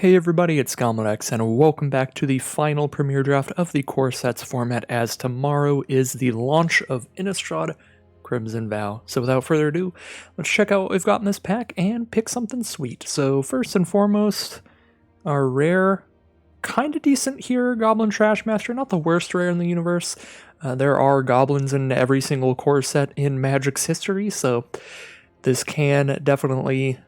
Hey everybody, it's Goblin and welcome back to the final premiere draft of the Core Sets format, as tomorrow is the launch of Innistrad Crimson Vow. So without further ado, let's check out what we've got in this pack and pick something sweet. So first and foremost, our rare, kind of decent here, Goblin Trashmaster, not the worst rare in the universe. There are goblins in every single core set in Magic's history, so this can definitely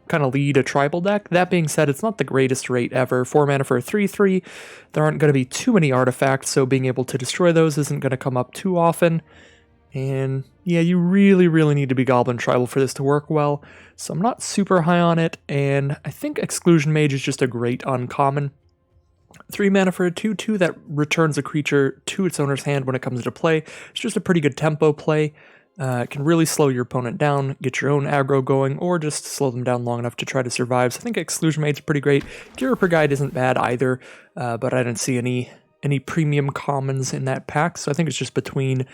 kind of lead a tribal deck. That being said, it's not the greatest rate ever. 4 mana for a 3/3. There aren't going to be too many artifacts, so being able to destroy those isn't going to come up too often. And yeah, you really need to be Goblin Tribal for this to work well. So I'm not super high on it, and I think Exclusion Mage is just a great uncommon. 3 mana for a 2/2 that returns a creature to its owner's hand when it comes into play. It's just a pretty good tempo play. It can really slow your opponent down, get your own aggro going, or just slow them down long enough to try to survive. So I think Exclusion Mage's pretty great. Gear per Guide isn't bad either, but I didn't see any premium commons in that pack, so I think it's just between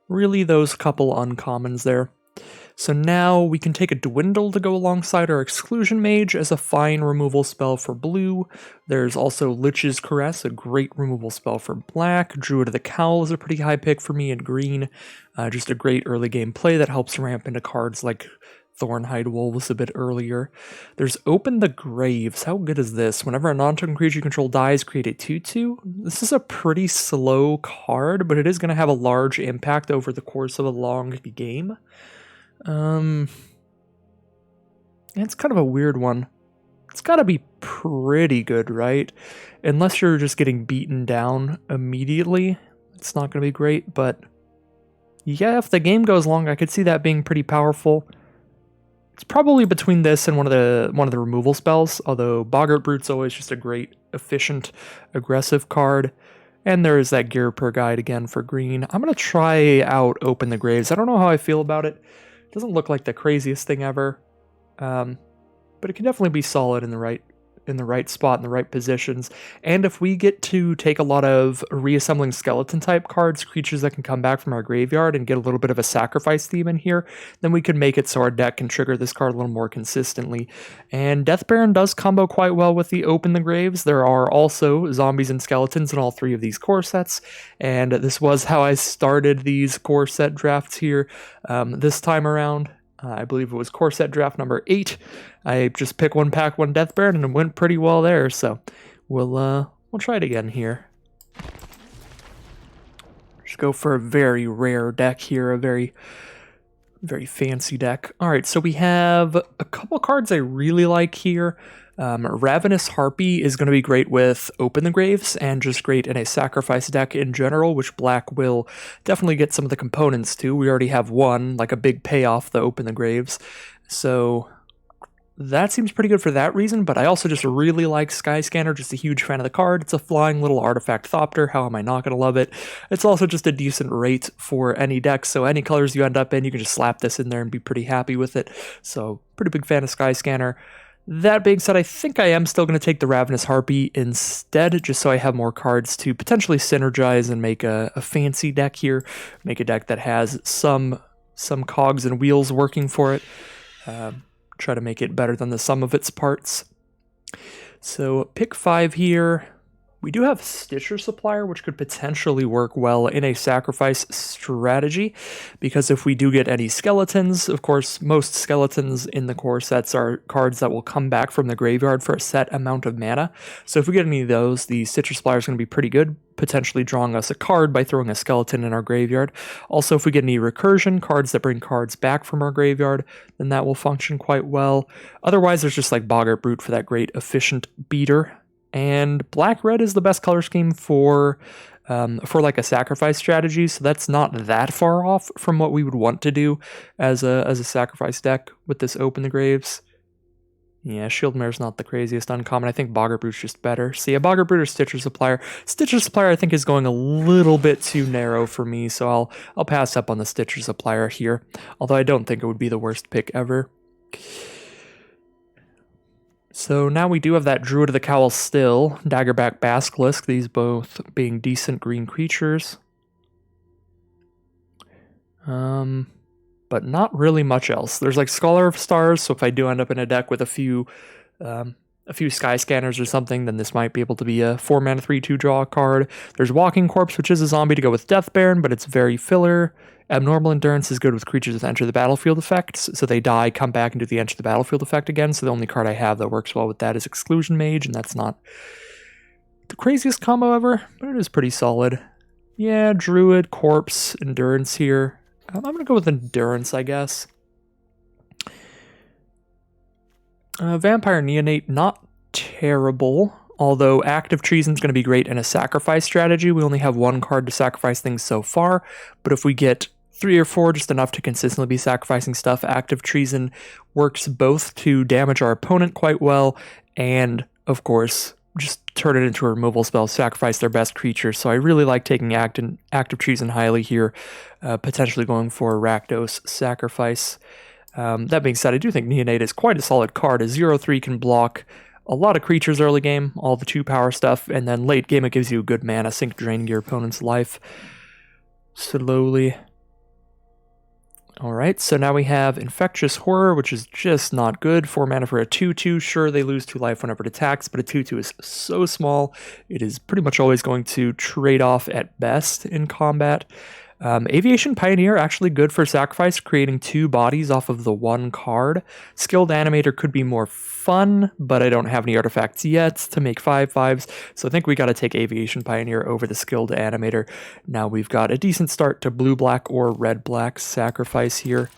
really those couple uncommons there. So now we can take a Dwindle to go alongside our Exclusion Mage as a fine removal spell for blue. There's also Lich's Caress, a great removal spell for black. Druid of the Cowl is a pretty high pick for me in green. Just a great early game play that helps ramp into cards like Thornhide Wolves a bit earlier. There's Open the Graves. How good is this? Whenever a non-token creature you control dies, create a 2/2. This is a pretty slow card, but it is going to have a large impact over the course of a long game. It's kind of a weird one. It's got to be pretty good, right? Unless you're just getting beaten down immediately, it's not going to be great, but yeah, if the game goes long, I could see that being pretty powerful. It's probably between this and one of the removal spells, although Boggart Brute's always just a great, efficient, aggressive card. And there is that Gear per Guide again for green. I'm going to try out Open the Graves. I don't know how I feel about it. It doesn't look like the craziest thing ever, but it can definitely be solid in the right spot, in the right positions. And if we get to take a lot of reassembling skeleton type cards, creatures that can come back from our graveyard and get a little bit of a sacrifice theme in here, then we can make it so our deck can trigger this card a little more consistently. And Death Baron does combo quite well with the Open the Graves. There are also zombies and skeletons in all 3 of these core sets, and this was how I started these core set drafts here this time around. I believe it was core set draft number 8. I just picked one pack, one Death Baron, and it went pretty well there. So we'll try it again here. Just go for a very rare deck here, a very fancy deck. All right, so we have a couple cards I really like here. Ravenous Harpy is going to be great with Open the Graves and just great in a sacrifice deck in general, which black will definitely get some of the components to. We already have one, like a big payoff, the Open the Graves. So that seems pretty good for that reason, but I also just really like Skyscanner, just a huge fan of the card. It's a flying little artifact Thopter, how am I not going to love it? It's also just a decent rate for any deck, so any colors you end up in, you can just slap this in there and be pretty happy with it. So pretty big fan of Skyscanner. That being said, I think I am still going to take the Ravenous Harpy instead, just so I have more cards to potentially synergize and make a fancy deck here. Make a deck that has some cogs and wheels working for it. Try to make it better than the sum of its parts. So pick 5 here. We do have Stitcher Supplier, which could potentially work well in a sacrifice strategy, because if we do get any skeletons, of course, most skeletons in the core sets are cards that will come back from the graveyard for a set amount of mana. So if we get any of those, the Stitcher Supplier is going to be pretty good, potentially drawing us a card by throwing a skeleton in our graveyard. Also, if we get any recursion, cards that bring cards back from our graveyard, then that will function quite well. Otherwise, there's just like Boggart Brute for that great efficient beater. And black-red is the best color scheme for like a sacrifice strategy, so that's not that far off from what we would want to do as a sacrifice deck with this Open the Graves. Yeah, Shieldmare's not the craziest uncommon. I think Boggart Brute's just better. So yeah, Boggart Brute or Stitcher Supplier. Stitcher Supplier I think is going a little bit too narrow for me, so I'll pass up on the Stitcher Supplier here, although I don't think it would be the worst pick ever. So now we do have that Druid of the Cowl still, Daggerback Basilisk, these both being decent green creatures. But not really much else. There's like Scholar of Stars, so if I do end up in a deck with a few a few Sky Scanners or something, then this might be able to be a 4 mana 3/2 draw card. There's Walking Corpse, which is a zombie to go with Death Baron, but it's very filler. Abnormal Endurance is good with creatures with Enter the Battlefield effects, so they die, come back, and do the Enter the Battlefield effect again, so the only card I have that works well with that is Exclusion Mage, and that's not the craziest combo ever, but it is pretty solid. Yeah, Druid, Corpse, Endurance here. I'm going to go with Endurance, I guess. Vampire Neonate, not terrible. Although Active Treason is going to be great in a sacrifice strategy. We only have one card to sacrifice things so far, but if we get 3 or 4, just enough to consistently be sacrificing stuff, Active Treason works both to damage our opponent quite well, and, of course, just turn it into a removal spell, sacrifice their best creature. So I really like taking Active Treason highly here, potentially going for a Rakdos sacrifice. That being said, I do think Neonate is quite a solid card. A 0/3 can block a lot of creatures early game, all the 2-power stuff, and then late game it gives you a good mana sink, draining your opponent's life slowly. Alright, so now we have Infectious Horror, which is just not good. 4 mana for a 2/2. Sure, they lose 2 life whenever it attacks, but a 2/2 is so small, it is pretty much always going to trade off at best in combat. Aviation Pioneer, actually good for sacrifice, creating 2 bodies off of the 1 card. Skilled Animator could be more fun, but I don't have any artifacts yet to make 5/5s, so I think we got to take Aviation Pioneer over the Skilled Animator. Now we've got a decent start to blue-black or red-black sacrifice here.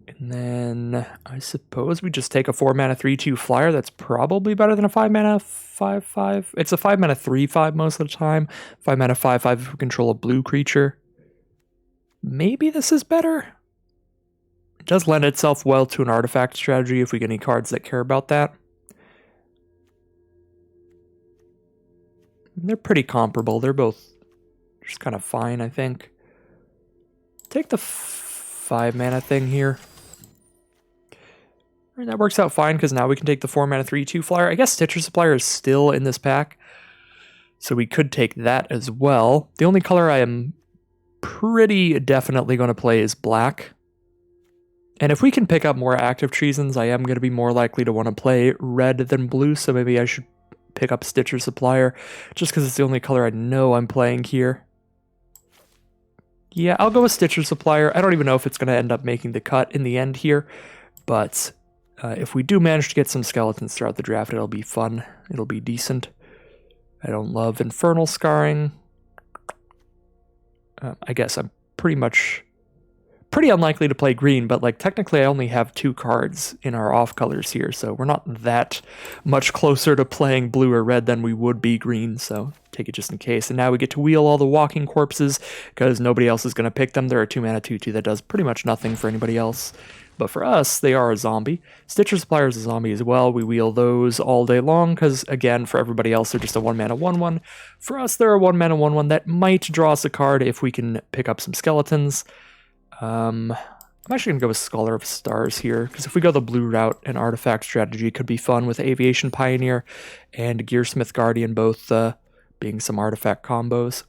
And then I suppose we just take a 4 mana 3/2 flyer. That's probably better than a 5 mana 5/5. It's a 5 mana 3/5 most of the time. 5 mana 5/5 if we control a blue creature. Maybe this is better. It does lend itself well to an artifact strategy if we get any cards that care about that. They're pretty comparable. They're both just kind of fine, I think. Take the 5 mana thing here. And that works out fine because now we can take the 4 mana 3/2 flyer. I guess Stitcher Supplier is still in this pack, so we could take that as well. The only color I am pretty definitely going to play is black. And if we can pick up more Active Treasons, I am going to be more likely to want to play red than blue, so maybe I should pick up Stitcher Supplier, just because it's the only color I know I'm playing here. Yeah, I'll go with Stitcher Supplier. I don't even know if it's going to end up making the cut in the end here, but if we do manage to get some skeletons throughout the draft, it'll be fun. It'll be decent. I don't love Infernal Scarring. I guess I'm pretty unlikely to play green, but like technically I only have 2 cards in our off colors here, so we're not that much closer to playing blue or red than we would be green, so take it just in case. And now we get to wheel all the Walking Corpses because nobody else is going to pick them. They're a 2 mana 2/2 that does pretty much nothing for anybody else. But for us, they are a zombie. Stitcher Supplier is a zombie as well. We wheel those all day long because, again, for everybody else, they're just a 1 mana 1/1. For us, they're a 1 mana 1/1 that might draw us a card if we can pick up some skeletons. I'm actually going to go with Scholar of Stars here, because if we go the blue route, an artifact strategy could be fun with Aviation Pioneer and Gearsmith Guardian both being some artifact combos.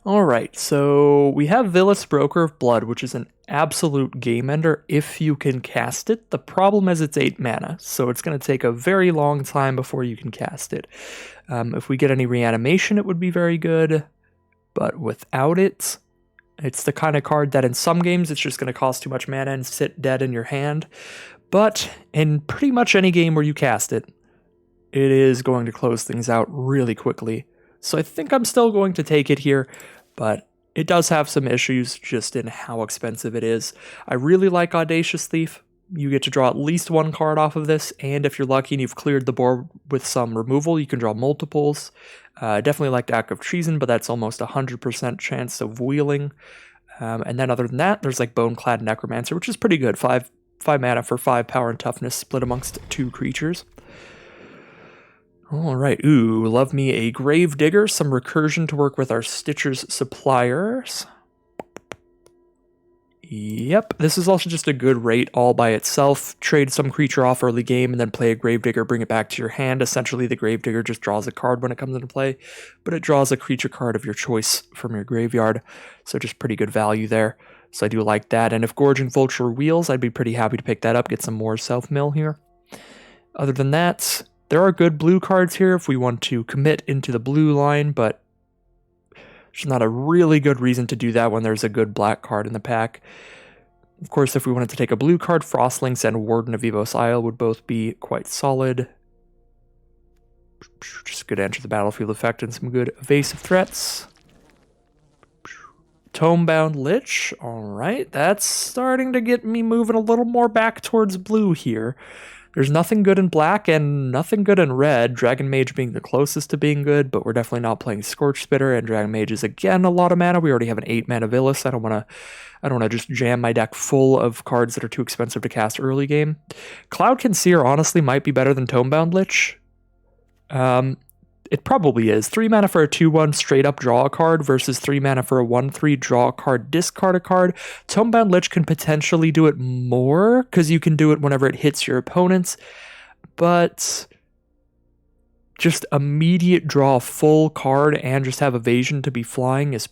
Alright, so we have Villas Broker of Blood, which is an absolute game ender if you can cast it. The problem is it's 8 mana, so it's going to take a very long time before you can cast it. If we get any reanimation, it would be very good, but without it, it's the kind of card that in some games it's just going to cost too much mana and sit dead in your hand. But in pretty much any game where you cast it, it is going to close things out really quickly. So I think I'm still going to take it here, but it does have some issues just in how expensive it is. I really like Audacious Thief. You get to draw at least 1 card off of this, and if you're lucky and you've cleared the board with some removal, you can draw multiples. Definitely like Active Treason, but that's almost 100% chance of wheeling. And then other than that, there's like Boneclad Necromancer, which is pretty good. 5 mana for 5 power and toughness split amongst 2 creatures. Alright, ooh, love me a Gravedigger, some recursion to work with our Stitcher's Suppliers. Yep, this is also just a good rate all by itself. Trade some creature off early game and then play a Gravedigger, bring it back to your hand. Essentially, the Gravedigger just draws a card when it comes into play, but it draws a creature card of your choice from your graveyard, so just pretty good value there. So I do like that. And if Gorging Vulture wheels, I'd be pretty happy to pick that up, get some more self-mill here. Other than that, there are good blue cards here if we want to commit into the blue line, but there's not a really good reason to do that when there's a good black card in the pack. Of course, if we wanted to take a blue card, Frostlings and Warden of Evos Isle would both be quite solid. Just good enter the battlefield effect and some good evasive threats. Tomebound Lich. Alright, that's starting to get me moving a little more back towards blue here. There's nothing good in black and nothing good in red. Dragon Mage being the closest to being good, but we're definitely not playing Scorch Spitter, and Dragon Mage is again a lot of mana. We already have an 8 mana Villas. I don't want to just jam my deck full of cards that are too expensive to cast early game. Cloud Conceer honestly might be better than Tomebound Lich. It probably is. 3 mana for a 2/1 straight up draw a card versus 3 mana for a 1/3 draw a card, discard a card. Tomebound Lich can potentially do it more because you can do it whenever it hits your opponents, but just immediate draw a full card and just have evasion to be flying is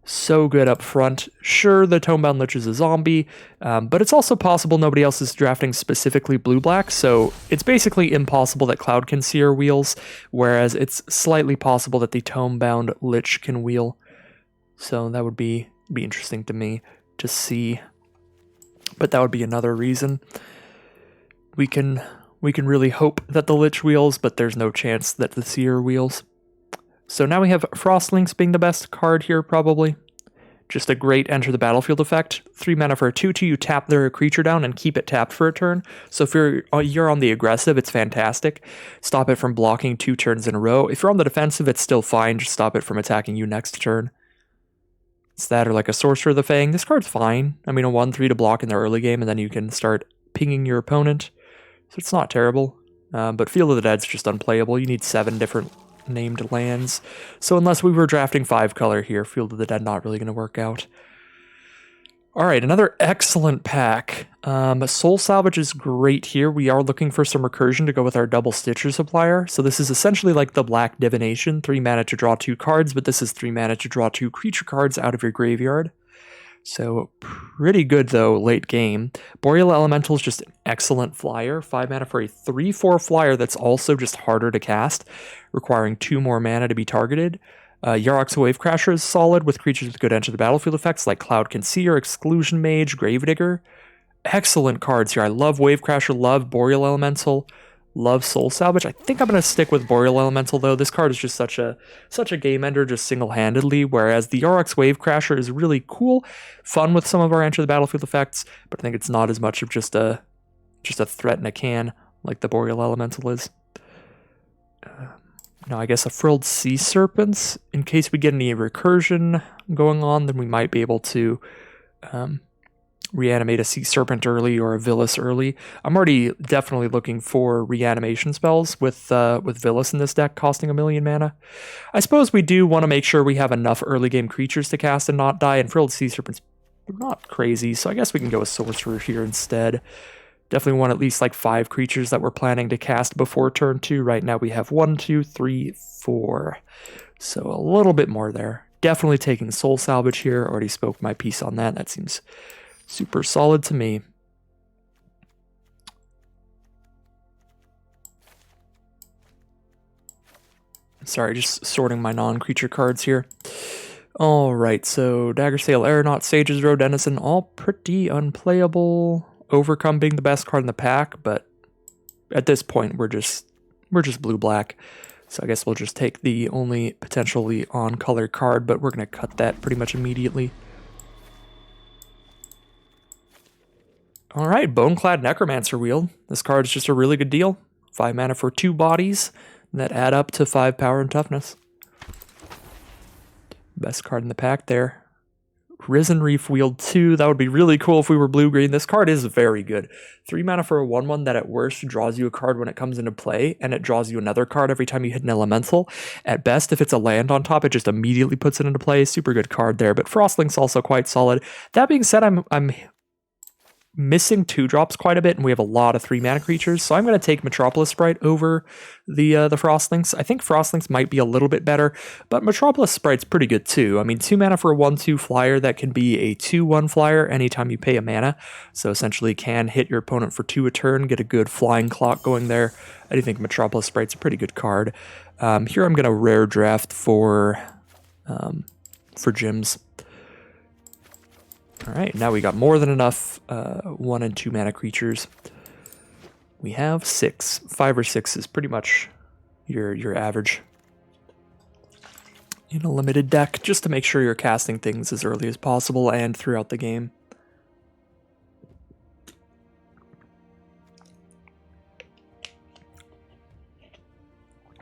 so good up front. Sure, the Tomebound Lich is a zombie, but it's also possible nobody else is drafting specifically blue-black, so it's basically impossible that Cloud Conceer wheels, whereas it's slightly possible that the Tomebound Lich can wheel. So that would be interesting to me to see. But that would be another reason. We can really hope that the Lich wheels, but there's no chance that the Seer wheels. So now we have Frostlings being the best card here, probably. Just a great enter the battlefield effect. 3 mana for a 2/2, you tap their creature down and keep it tapped for a turn. So if you're on the aggressive, it's fantastic. Stop it from blocking 2 turns in a row. If you're on the defensive, it's still fine. Just stop it from attacking you next turn. It's that or like a Sorcerer of the Fang. This card's fine. I mean, a 1/3 to block in the early game, and then you can start pinging your opponent. So it's not terrible. But Field of the Dead's just unplayable. You need 7 different named lands. So unless we were drafting 5 color here, Field of the Dead not really going to work out. Alright, another excellent pack. Soul Salvage is great here. We are looking for some recursion to go with our double Stitcher Supplier. So this is essentially like the Black Divination. 3 mana to draw 2 cards, but this is 3 mana to draw 2 creature cards out of your graveyard. So pretty good though late game. Boreal Elemental is just an excellent flyer. 5 mana for a 3/4 flyer that's also just harder to cast, requiring 2 more mana to be targeted. Yarok's Wavecrasher is solid with creatures with good enter the battlefield effects like Cloud Conceer, Exclusion Mage, Gravedigger. Excellent cards here. I love Wavecrasher, love Boreal Elemental, love Soul Salvage. I think I'm going to stick with Boreal Elemental though. This card is just such a game ender just single-handedly, whereas the Yarok's Wavecrasher is really cool, fun with some of our enter the battlefield effects, but I think it's not as much of just a threat in a can like the Boreal Elemental is. Now, I guess a Frilled Sea Serpents, in case we get any recursion going on, then we might be able to reanimate a Sea Serpent early or a Villas early. I'm already definitely looking for reanimation spells with Villas in this deck costing 1 million mana. I suppose we do want to make sure we have enough early game creatures to cast and not die, and Frilled Sea Serpents are not crazy, so I guess we can go with Sorcerer here instead. Definitely want at least like 5 creatures that we're planning to cast before turn 2. Right now we have 1, 2, 3, 4. So a little bit more there. Definitely taking Soul Salvage here. Already spoke my piece on that. That seems super solid to me. Sorry, just sorting my non-creature cards here. Alright, so Daggersail, Aeronaut, Sage's Row, Denizen, all pretty unplayable. Overcome being the best card in the pack, but at this point we're just blue-black. So I guess we'll just take the only potentially on-color card, but we're going to cut that pretty much immediately. Alright, Boneclad Necromancer Wheel. This card is just a really good deal. 5 mana for 2 bodies that add up to 5 power and toughness. Best card in the pack there. Risen Reef Wheel 2, that would be really cool if we were blue-green. This card is very good. 3 mana for a 1/1 that at worst draws you a card when it comes into play, and it draws you another card every time you hit an elemental. At best, if it's a land on top, it just immediately puts it into play. Super good card there, but Frostling's also quite solid. That being said, I'm missing 2-drops quite a bit, and we have a lot of 3-mana creatures, so I'm going to take Metropolis Sprite over the Frostlings. I think Frostlings might be a little bit better, but Metropolis Sprite's pretty good too. I mean, 2 mana for a 1/2 flyer that can be a 2/1 flyer anytime you pay a mana, so essentially can hit your opponent for 2 a turn, get a good flying clock going there. I do think Metropolis Sprite's a pretty good card. Here I'm going to rare draft for Gyms. All right, now we got more than enough 1 and 2 mana creatures. We have 6. 5 or 6 is pretty much your average in a limited deck, just to make sure you're casting things as early as possible and throughout the game.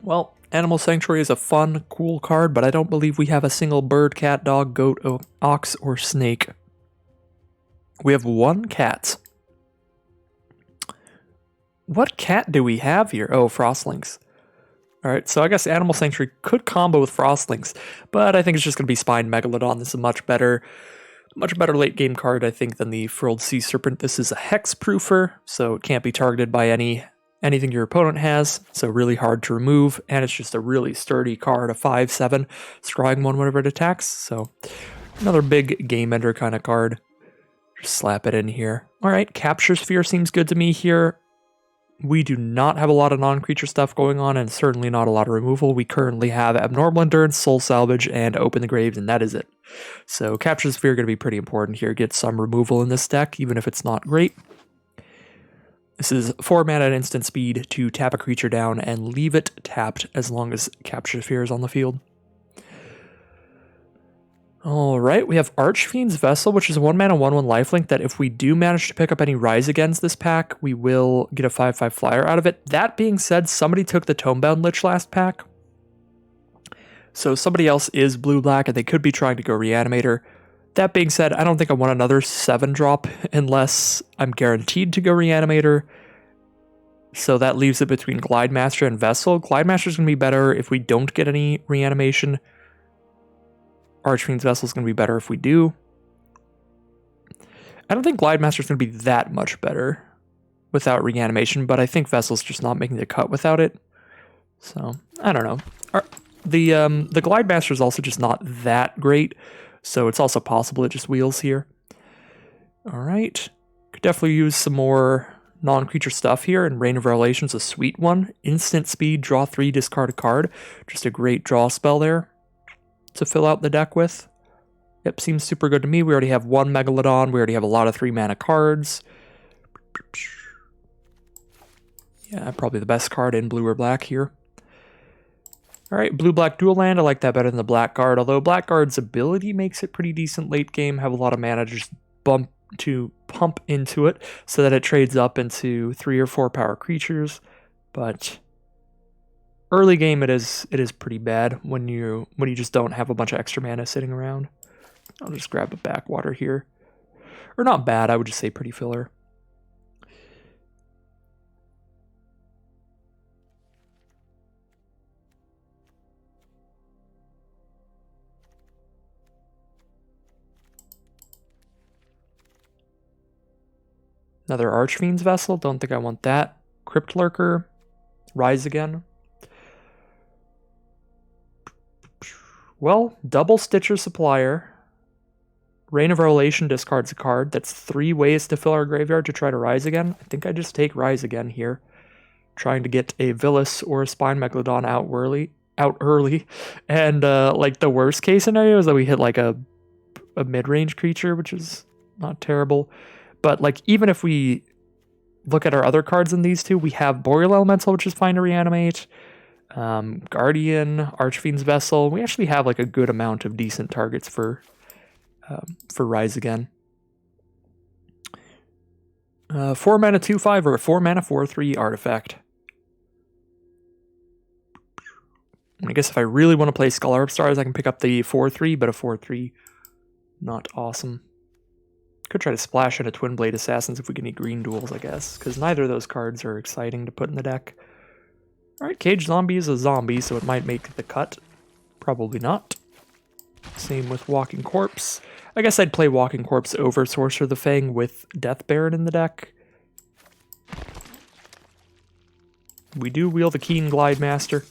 Well, Animal Sanctuary is a fun, cool card, but I don't believe we have a single bird, cat, dog, goat, ox, or snake. We have 1 cat. What cat do we have here? Oh, Frostlings. Alright, so I guess Animal Sanctuary could combo with Frostlings, but I think it's just going to be Spine Megalodon. This is a much better late game card, I think, than the Furled Sea Serpent. This is a Hexproofer, so it can't be targeted by anything your opponent has, so really hard to remove, and it's just a really sturdy card, a 5/7, scrying 1 whenever it attacks, so another big game ender kind of card. Just slap it in here. Alright, Capture Sphere seems good to me here. We do not have a lot of non-creature stuff going on, and certainly not a lot of removal. We currently have Abnormal Endurance, Soul Salvage, and Open the Graves, and that is it. So Capture Sphere going to be pretty important here. Get some removal in this deck, even if it's not great. This is 4 mana at instant speed to tap a creature down and leave it tapped as long as Capture Sphere is on the field. Alright, we have Archfiend's Vessel, which is a 1 mana 1/1 lifelink that if we do manage to pick up any Rise Against this pack, we will get a 5/5 flyer out of it. That being said, somebody took the Tomebound Lich last pack. So somebody else is blue-black, and they could be trying to go Reanimator. That being said, I don't think I want another 7-drop unless I'm guaranteed to go Reanimator. So that leaves it between Glidemaster and Vessel. Glidemaster is going to be better if we don't get any Reanimation. Archfiend's Vessel is going to be better if we do. I don't think Glidemaster is going to be that much better without Reanimation, but I think Vessel's just not making the cut without it. So, I don't know. The Glidemaster is also just not that great, so it's also possible it just wheels here. Alright. Could definitely use some more non-creature stuff here, and Rain of Revelation's a sweet one. Instant speed, draw 3, discard a card. Just a great draw spell there to fill out the deck with. Yep, seems super good to me. We already have 1 Megalodon. We already have a lot of 3-mana cards. Yeah, probably the best card in blue or black here. Alright, blue-black dual land. I like that better than the Blackguard, although Blackguard's ability makes it pretty decent late game. Have a lot of mana to just pump into it so that it trades up into 3 or 4 power creatures. But early game, it is pretty bad when you just don't have a bunch of extra mana sitting around. I'll just grab a backwater here. Or not bad, I would just say pretty filler. Another Archfiend's Vessel, don't think I want that. Crypt Lurker, Rise Again. Well, double Stitcher Supplier. Rain of Revelation discards a card. That's 3 ways to fill our graveyard to try to Rise Again. I think I just take Rise Again here. Trying to get a Villas or a Spine Megalodon out early. And like the worst case scenario is that we hit like a mid-range creature, which is not terrible. But like even if we look at our other cards in these two, we have Boreal Elemental, which is fine to reanimate. Guardian, Archfiend's Vessel. We actually have like a good amount of decent targets for Rise Again. 4 mana 2/5 or a 4 mana 4/3 artifact. I guess if I really want to play Scholar of Stars, I can pick up the 4/3, but a 4/3 not awesome. Could try to splash in a Twin Blade Assassins if we get any green duels, I guess, because neither of those cards are exciting to put in the deck. Alright, Cage Zombie is a zombie, so it might make the cut. Probably not. Same with Walking Corpse. I guess I'd play Walking Corpse over Sorcerer of the Fang with Death Baron in the deck. We do wield the Keen Glide Master.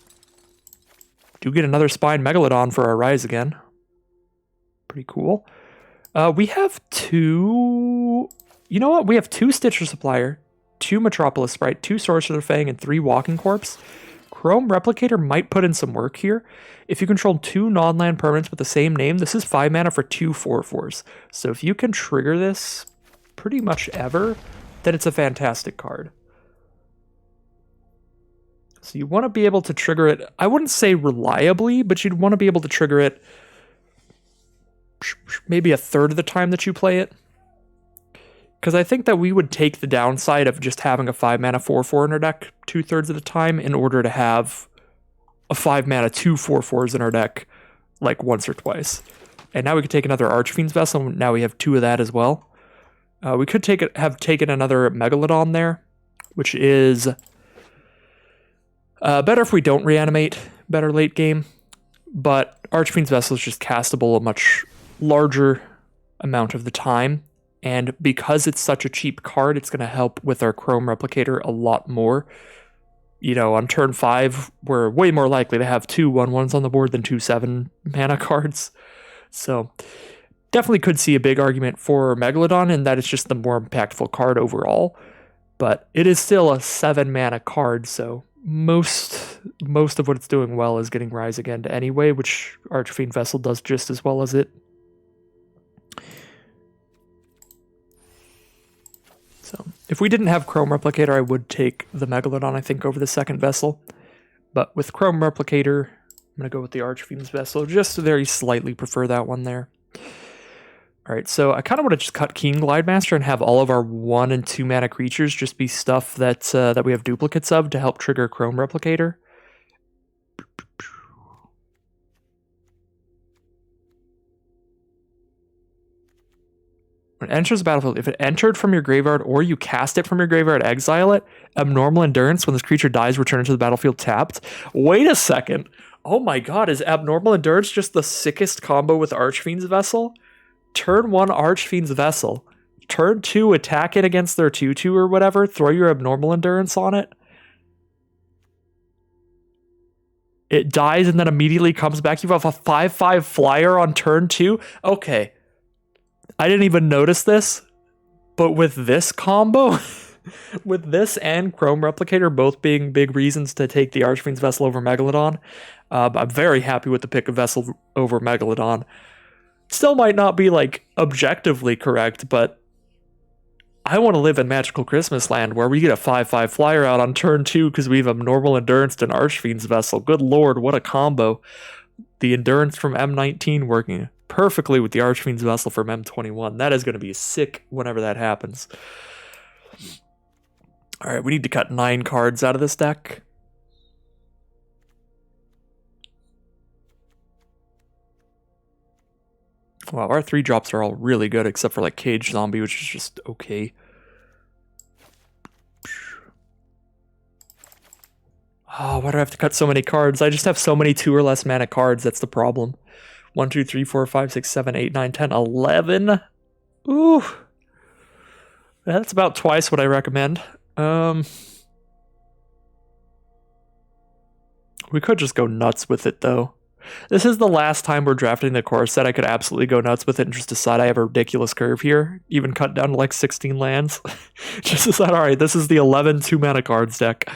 Do get another Spine Megalodon for our Rise again. Pretty cool. We have two... You know what? We have 2 Stitcher Supplier, 2 Metropolis Sprite, 2 Sorcerer of the Fang, and 3 Walking Corpse. Chrome Replicator might put in some work here. If you control 2 non-land permanents with the same name, this is 5 mana for 2 4/4s. So if you can trigger this pretty much ever, then it's a fantastic card. So you want to be able to trigger it, I wouldn't say reliably, but you'd want to be able to trigger it maybe a third of the time that you play it. Because I think that we would take the downside of just having a 5 mana 4/4 in our deck 2/3 of the time in order to have a 5 mana 2 4/4s in our deck like once or twice. And now we could take another Archfiend's Vessel, and now we have 2 of that as well. We could have taken another Megalodon there, which is better if we don't reanimate, better late game. But Archfiend's Vessel is just castable a much larger amount of the time. And because it's such a cheap card, it's going to help with our Chrome Replicator a lot more. You know, on turn 5, we're way more likely to have 2 1/1s on the board than 2 7 mana cards. So, definitely could see a big argument for Megalodon, and that it's just the more impactful card overall. But it is still a 7 mana card, so most of what it's doing well is getting Rise Again anyway, which Archfiend Vessel does just as well as it. So if we didn't have Chrome Replicator, I would take the Megalodon, I think, over the second Vessel. But with Chrome Replicator, I'm going to go with the Archfiend's Vessel. Just very slightly prefer that one there. Alright, so I kind of want to just cut Keen Glide Master and have all of our 1 and 2 mana creatures just be stuff that, that we have duplicates of to help trigger Chrome Replicator. When it enters the battlefield, if it entered from your graveyard or you cast it from your graveyard, exile it, Abnormal Endurance, when this creature dies, return it to the battlefield tapped. Wait a second. Oh my god, is Abnormal Endurance just the sickest combo with Archfiend's Vessel? Turn 1 Archfiend's Vessel. Turn 2 attack it against their 2/2 or whatever, throw your Abnormal Endurance on it. It dies and then immediately comes back. You have a 5/5 flyer on turn 2? Okay. I didn't even notice this, but with this combo, with this and Chrome Replicator both being big reasons to take the Archfiend's Vessel over Megalodon, I'm very happy with the pick of Vessel over Megalodon. Still might not be, like, objectively correct, but I want to live in Magical Christmas Land where we get a 5/5 flyer out on turn 2 because we have Abnormal Endurance and Archfiend's Vessel. Good lord, what a combo. The Endurance from M19 working perfectly with the Archfiend's Vessel from M21. That is going to be sick whenever that happens. Alright, we need to cut 9 cards out of this deck. Wow, our 3-drops are all really good except for like Cage Zombie, which is just okay. Oh, why do I have to cut so many cards? I just have so many 2 or less mana cards, that's the problem. 1, 2, 3, 4, 5, 6, 7, 8, 9, 10, 11. Ooh. That's about twice what I recommend. We could just go nuts with it, though. This is the last time we're drafting the core set. I could absolutely go nuts with it and just decide I have a ridiculous curve here. Even cut down to like 16 lands. Just decide, alright, this is the 11 2-mana cards deck.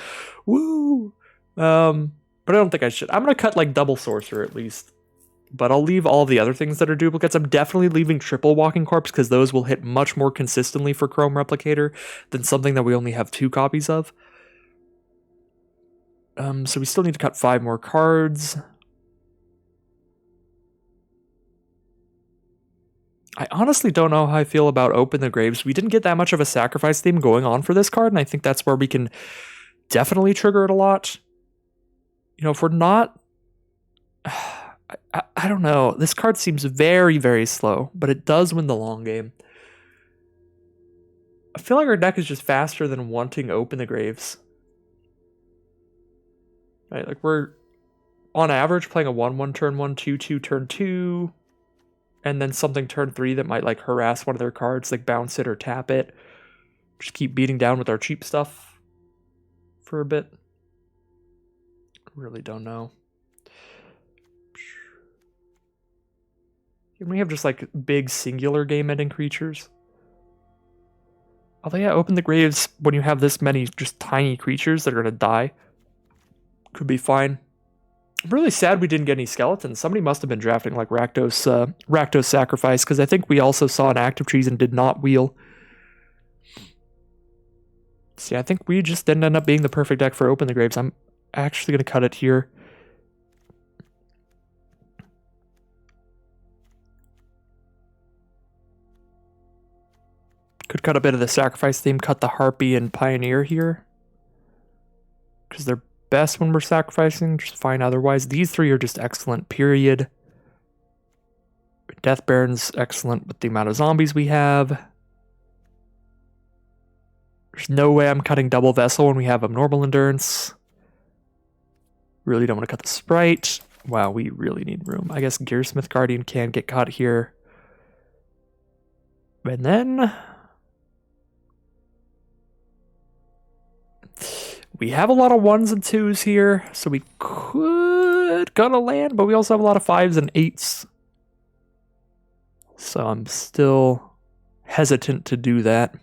Woo! But I don't think I should. I'm going to cut like double Sorcerer at least. But I'll leave all the other things that are duplicates. I'm definitely leaving triple Walking Corpse because those will hit much more consistently for Chrome Replicator than something that we only have 2 copies of. So we still need to cut 5 more cards. I honestly don't know how I feel about Open the Graves. We didn't get that much of a sacrifice theme going on for this card, and I think that's where we can definitely trigger it a lot. You know, if we're not... I don't know. This card seems very, very slow, but it does win the long game. I feel like our deck is just faster than wanting Open the Graves. Right, like we're on average playing a 1/1 turn 1, 2/2 turn 2, and then something turn 3 that might like harass one of their cards, like bounce it or tap it. Just keep beating down with our cheap stuff for a bit. Really don't know. Can we have just like big singular game-ending creatures? Although yeah, open the graves when you have this many just tiny creatures that are gonna die. Could be fine. I'm really sad we didn't get any skeletons. Somebody must have been drafting like Rakdos Sacrifice, because I think we also saw an active trees and did not wheel. See, I think we just didn't end up being the perfect deck for Open the Graves. I'm actually going to cut it here. Could cut a bit of the Sacrifice theme, cut the Harpy and Pioneer here. Because they're best when we're sacrificing, just fine otherwise. These three are just excellent, period. Death Baron's excellent with the amount of zombies we have. There's no way I'm cutting Double Vessel when we have Abnormal Endurance. Really don't want to cut the Sprite. Wow, we really need room. I guess Gearsmith Guardian can get cut here. And then we have a lot of 1s and 2s here, so we could cut a land, but we also have a lot of 5s and 8s. So I'm still hesitant to do that.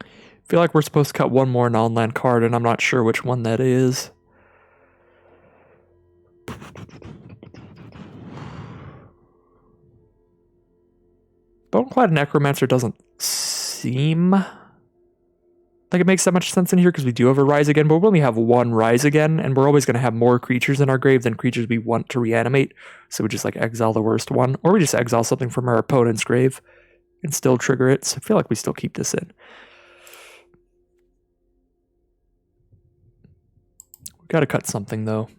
I feel like we're supposed to cut one more non-land card, and I'm not sure which one that is. Boneclad Necromancer doesn't seem like it makes that much sense in here, because we do have a Rise Again, but we only have one Rise Again, and we're always going to have more creatures in our grave than creatures we want to reanimate, so we just like exile the worst one, or we just exile something from our opponent's grave and still trigger it, so I feel like we still keep this in. We gotta cut something though.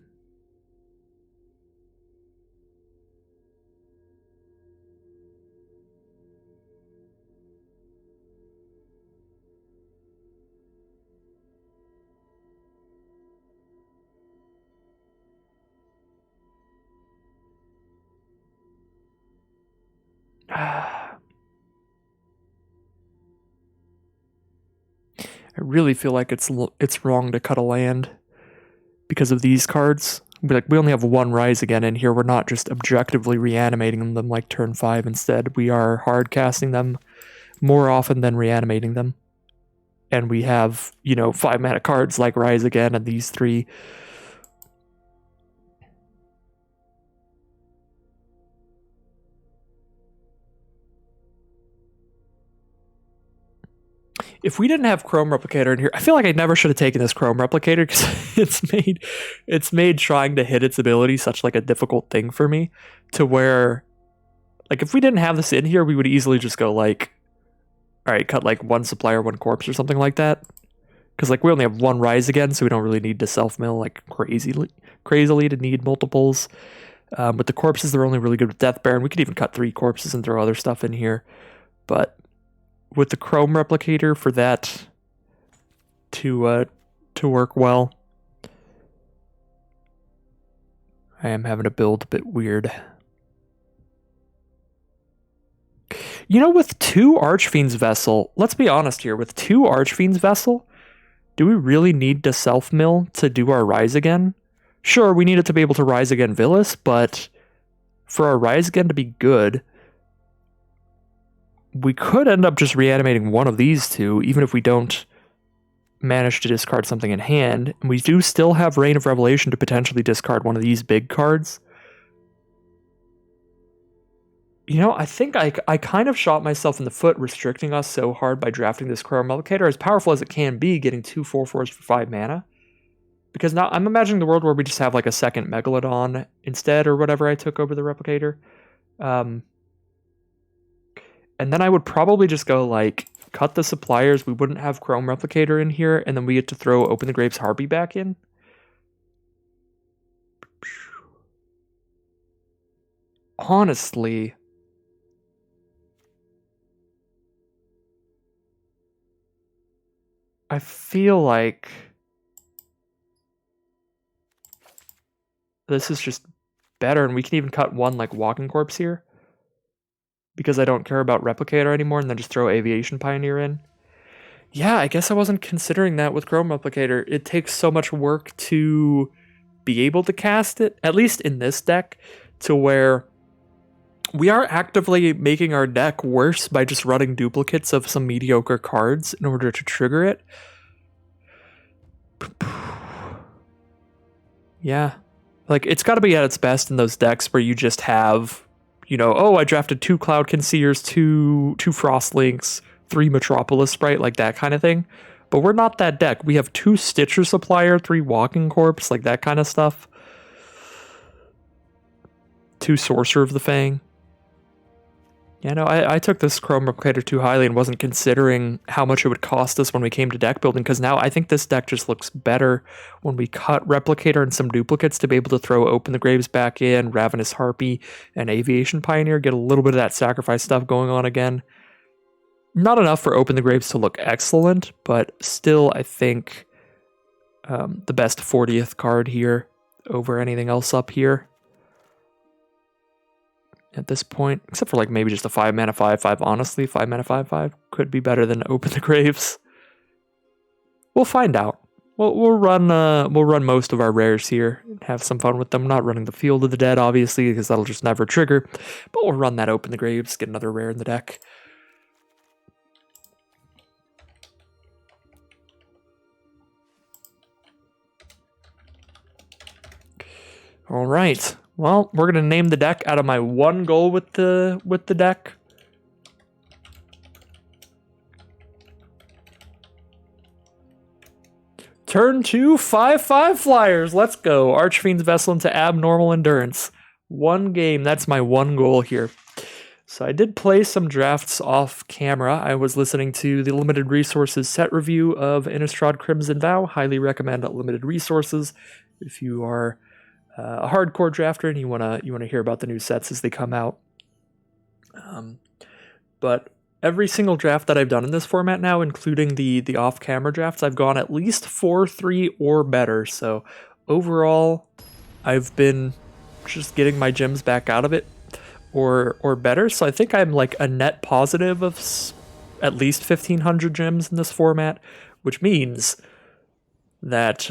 I really feel like it's wrong to cut a land because of these cards. We only have one Rise Again in here. We're not just objectively reanimating them like turn 5 instead. We are hard casting them more often than reanimating them. And we have, 5 mana cards like Rise Again and these 3. If we didn't have Chrome Replicator in here, I feel like I never should have taken this Chrome Replicator, because it's made trying to hit its ability such like a difficult thing for me, to where like if we didn't have this in here, we would easily just go like, all right, cut like 1 supplier, 1 corpse or something like that. Because like we only have 1 Rise Again, so we don't really need to self-mill like crazily to need multiples. With the corpses, they're only really good with Death Baron. We could even cut 3 corpses and throw other stuff in here. But with the Chrome Replicator, for that to work well, I am having to build a bit weird. With 2 Archfiend's Vessel, let's be honest here, with 2 Archfiend's Vessel, do we really need to self-mill to do our Rise Again? Sure, we need it to be able to Rise Again Villas, but for our Rise Again to be good, we could end up just reanimating one of these 2, even if we don't manage to discard something in hand. And we do still have Reign of Revelation to potentially discard one of these big cards. I think I kind of shot myself in the foot restricting us so hard by drafting this Chrome Replicator, as powerful as it can be, getting 2 4/4s for 5 mana. Because now I'm imagining the world where we just have like a second Megalodon instead, or whatever I took over the Replicator. And then I would probably just go like, cut the suppliers, we wouldn't have Chrome Replicator in here, and then we get to throw Open the Graves Harpy back in. Honestly, I feel like this is just better, and we can even cut one like Walking Corpse here because I don't care about Replicator anymore, and then just throw Aviation Pioneer in. Yeah, I guess I wasn't considering that with Chrome Replicator. It takes so much work to be able to cast it, at least in this deck, to where we are actively making our deck worse by just running duplicates of some mediocre cards in order to trigger it. Yeah. Like, it's got to be at its best in those decks where you just have, you know, oh, I drafted 2 Cloud Concealers, two Frostlinks, 3 Metropolis Sprite, like that kind of thing. But we're not that deck. We have 2 Stitcher Supplier, 3 Walking Corpse, like that kind of stuff. 2 Sorcerer of the Fang. Yeah, no, I took this Chrome Replicator too highly and wasn't considering how much it would cost us when we came to deck building, because now I think this deck just looks better when we cut Replicator and some duplicates to be able to throw Open the Graves back in, Ravenous Harpy, and Aviation Pioneer, get a little bit of that sacrifice stuff going on again. Not enough for Open the Graves to look excellent, but still, I think the best 40th card here over anything else up here at this point, except for like maybe just a 5 mana 5/5. Honestly, 5 mana 5/5 could be better than Open the Graves. We'll find out. We'll run most of our rares here and have some fun with them. Not running the Field of the Dead, obviously, because that'll just never trigger. But we'll run that Open the Graves, get another rare in the deck. All right. Well, we're gonna name the deck out of my one goal with the deck. Turn 2, 5/5 flyers. Let's go. Archfiend's Vessel into Abnormal Endurance. 1 game. That's my one goal here. So I did play some drafts off camera. I was listening to the Limited Resources set review of Innistrad Crimson Vow. Highly recommend Limited Resources if you are a hardcore drafter and you wanna hear about the new sets as they come out. But every single draft that I've done in this format now, including the off-camera drafts, I've gone at least 4-3 or better. So overall, I've been just getting my gems back out of it or better. So I think I'm like a net positive of at least 1,500 gems in this format, which means that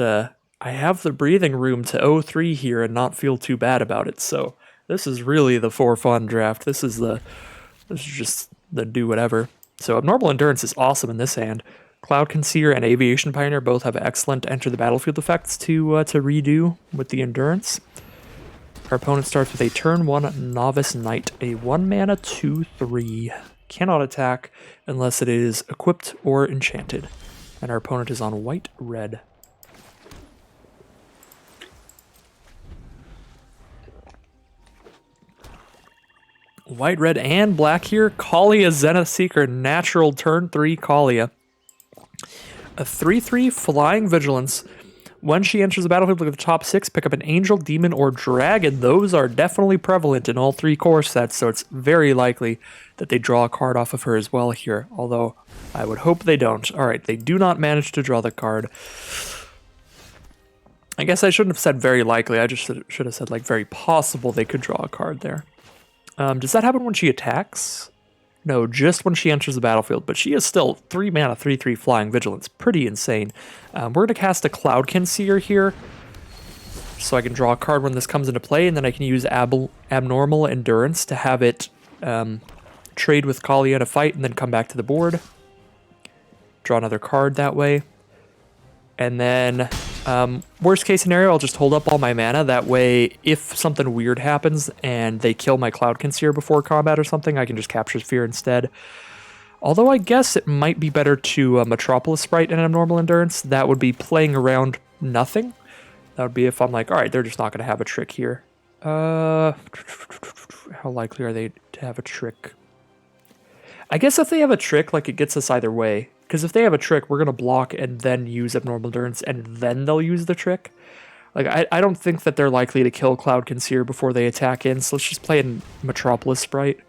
I have the breathing room to 0-3 here and not feel too bad about it. So this is really the for fun draft. This is just the do whatever. So Abnormal Endurance is awesome in this hand. Cloud Concealer and Aviation Pioneer both have excellent enter the battlefield effects to redo with the Endurance. Our opponent starts with a turn 1 Novice Knight, a 1 mana 2/3. Cannot attack unless it is equipped or enchanted. And our opponent is on white-red. White, red, and black here. Kalia Zenith Seeker, natural turn 3 Kalia. A 3/3 Flying Vigilance. When she enters the battlefield, look at the top 6, pick up an Angel, Demon, or Dragon. Those are definitely prevalent in all 3 core sets, so it's very likely that they draw a card off of her as well here, although I would hope they don't. Alright, they do not manage to draw the card. I guess I shouldn't have said very likely, I just should have said like very possible they could draw a card there. Does that happen when she attacks? No, just when she enters the battlefield, but she is still 3 mana 3/3 Flying Vigilance. Pretty insane. We're going to cast a Cloud Concealer here, so I can draw a card when this comes into play, and then I can use Abnormal Endurance to have it trade with Kalia in a fight, and then come back to the board. Draw another card that way. And then, worst case scenario, I'll just hold up all my mana. That way, if something weird happens and they kill my Cloud Concealer before combat or something, I can just Capture Sphere instead. Although I guess it might be better to Metropolis Sprite and Abnormal Endurance. That would be playing around nothing. That would be if I'm like, alright, they're just not going to have a trick here. How likely are they to have a trick? I guess if they have a trick, like, it gets us either way. Because if they have a trick, we're going to block and then use Abnormal Endurance, and then they'll use the trick. Like, I don't think that they're likely to kill Cloud Concealer before they attack in, so let's just play in Metropolis Sprite.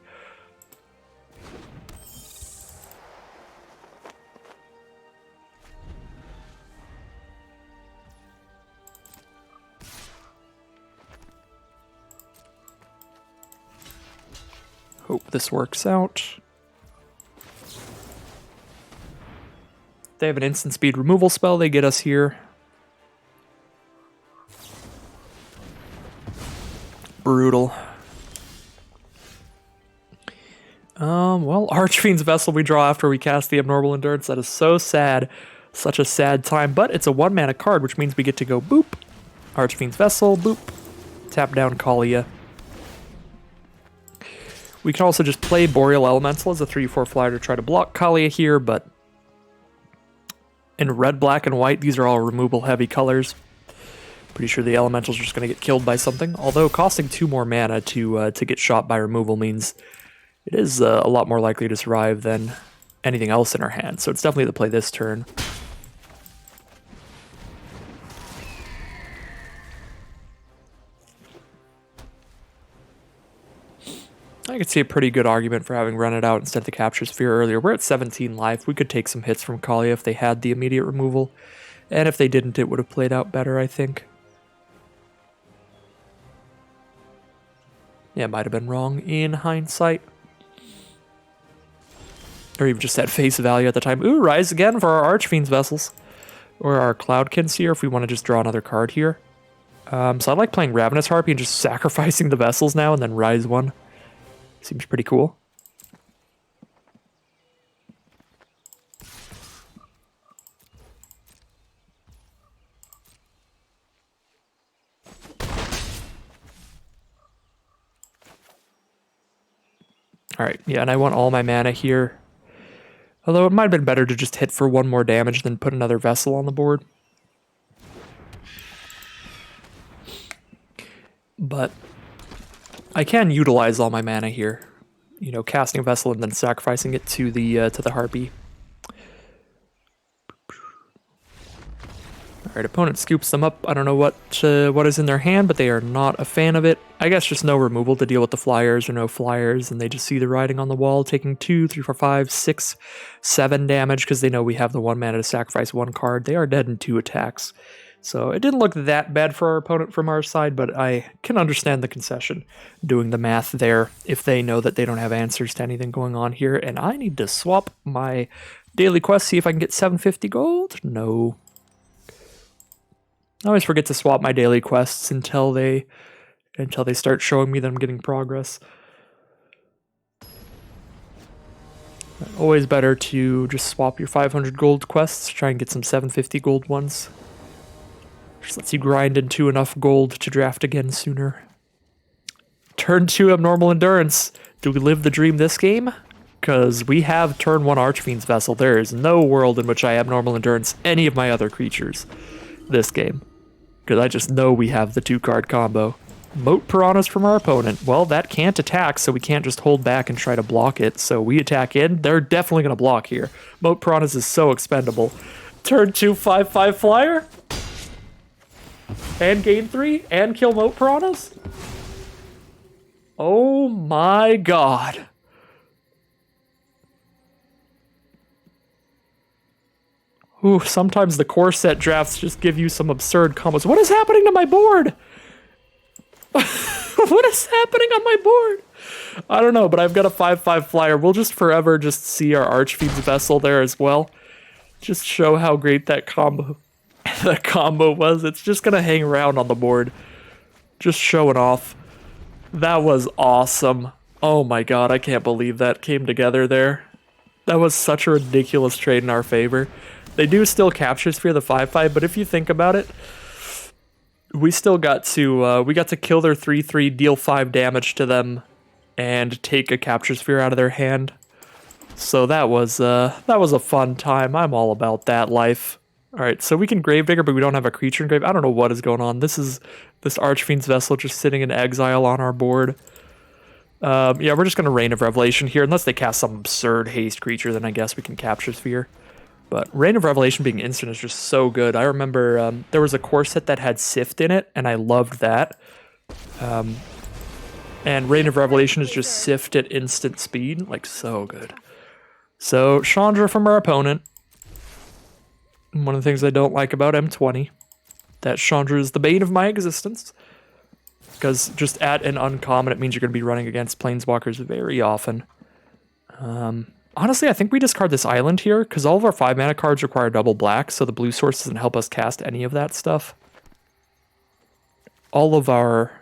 Hope this works out. They have an instant speed removal spell. They get us here. Brutal. Well, Archfiend's Vessel we draw after we cast the Abnormal Endurance. That is so sad. Such a sad time. But it's a 1-mana card, which means we get to go boop. Archfiend's Vessel, boop. Tap down Kalia. We can also just play Boreal Elemental as a 3/4 flyer to try to block Kalia here, but in red, black, and white, these are all removal heavy colors. Pretty sure the Elemental's just going to get killed by something. Although costing 2 more mana to get shot by removal means it is a lot more likely to survive than anything else in our hand. So it's definitely the play this turn. I could see a pretty good argument for having run it out instead of the Capture Sphere earlier. We're at 17 life. We could take some hits from Kalia if they had the immediate removal. And if they didn't, it would have played out better, I think. Yeah, might have been wrong in hindsight. Or even just at face value at the time. Ooh, Rise again for our Archfiend's Vessels. Or our Cloudkins here if we want to just draw another card here. So I like playing Ravenous Harpy and just sacrificing the Vessels now and then Rise one. Seems pretty cool. Alright, yeah, and I want all my mana here. Although it might have been better to just hit for 1 more damage than put another Vessel on the board. But I can utilize all my mana here. You know, casting a Vessel and then sacrificing it to the Harpy. Alright, opponent scoops them up. I don't know what is in their hand, but they are not a fan of it. I guess just no removal to deal with the flyers or no flyers, and they just see the writing on the wall, taking 2, 3, 4, 5, 6, 7 damage because they know we have the 1 mana to sacrifice 1 card. They are dead in 2 attacks. So it didn't look that bad for our opponent from our side, but I can understand the concession doing the math there if they know that they don't have answers to anything going on here. And I need to swap my daily quest, see if I can get 750 gold. No. I always forget to swap my daily quests until they start showing me that I'm getting progress. Always better to just swap your 500 gold quests, try and get some 750 gold ones. Just lets you grind into enough gold to draft again sooner. Turn 2 Abnormal Endurance. Do we live the dream this game? Because we have turn 1 Archfiend's Vessel. There is no world in which I Abnormal Endurance any of my other creatures this game. Because I just know we have the 2-card combo. Moat Piranhas from our opponent. Well, that can't attack, so we can't just hold back and try to block it. So we attack in. They're definitely going to block here. Moat Piranhas is so expendable. Turn 2 5/5 flyer. And gain 3 and kill Moat Piranhas? Oh my god. Ooh, sometimes the core set drafts just give you some absurd combos. What is happening to my board? What is happening on my board? I don't know, but I've got a 5/5 flyer. We'll just forever just see our Archfiend's Vessel there as well. Just show how great that combo was. It's just gonna hang around on the board. Just showing off. That was awesome. Oh my god, I can't believe that came together there. That was such a ridiculous trade in our favor. They do still Capture Sphere the 5/5, but if you think about it, we still got to kill their 3/3, deal 5 damage to them, and take a Capture Sphere out of their hand. So that was a fun time. I'm all about that life. All right, so we can Gravedigger, but we don't have a creature in grave. I don't know what is going on. This Archfiend's Vessel just sitting in exile on our board. Yeah, we're just gonna Reign of Revelation here, unless they cast some absurd haste creature. Then I guess we can Capture Sphere. But Reign of Revelation being instant is just so good. I remember there was a core set that had Sift in it, and I loved that. And Reign of Revelation is just Sift at instant speed, like so good. So Chandra from our opponent. One of the things I don't like about M20, that Chandra is the bane of my existence. because just at an uncommon, it means you're going to be running against planeswalkers very often. Honestly, I think we discard this island here, because all of our 5-mana cards require double black, so the blue source doesn't help us cast any of that stuff. All of our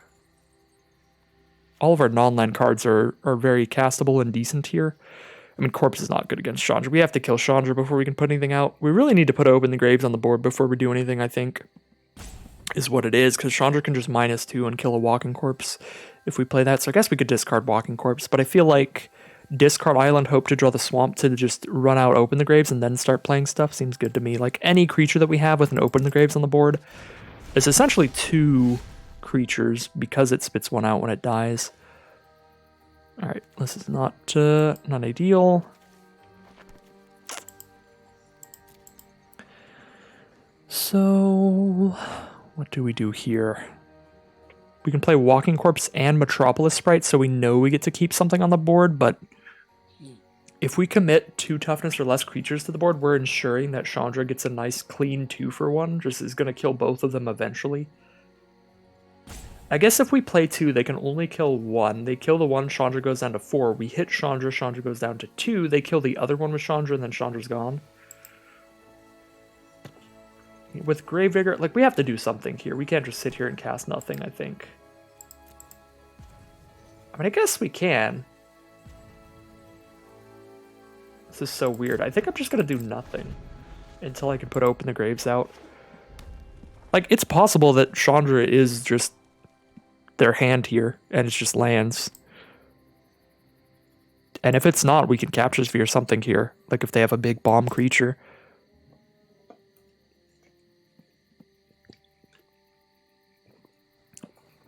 non-land cards are very castable and decent here. I mean, Corpse is not good against Chandra. We have to kill Chandra before we can put anything out. We really need to put Open the Graves on the board before we do anything, I think, is what it is, because Chandra can just -2 and kill a Walking Corpse if we play that. So I guess we could discard Walking Corpse, but I feel like discard Island, hope to draw the Swamp to just run out Open the Graves and then start playing stuff seems good to me. Like, any creature that we have with an Open the Graves on the board is essentially 2 creatures because it spits 1 out when it dies. All right, this is not ideal. So, what do we do here? We can play Walking Corpse and Metropolis Sprite, so we know we get to keep something on the board, but if we commit 2 toughness or less creatures to the board, we're ensuring that Chandra gets a nice clean 2-for-1, just is going to kill both of them eventually. I guess if we play 2, they can only kill 1. They kill the 1, Chandra goes down to 4. We hit Chandra, Chandra goes down to 2. They kill the other one with Chandra, and then Chandra's gone. With Gravedigger, like, we have to do something here. We can't just sit here and cast nothing, I think. I mean, I guess we can. This is so weird. I think I'm just going to do nothing until I can put Open the Graves out. Like, it's possible that Chandra is just their hand here, and it's just lands. And if it's not, we can Capture Sphere something here. Like, if they have a big bomb creature.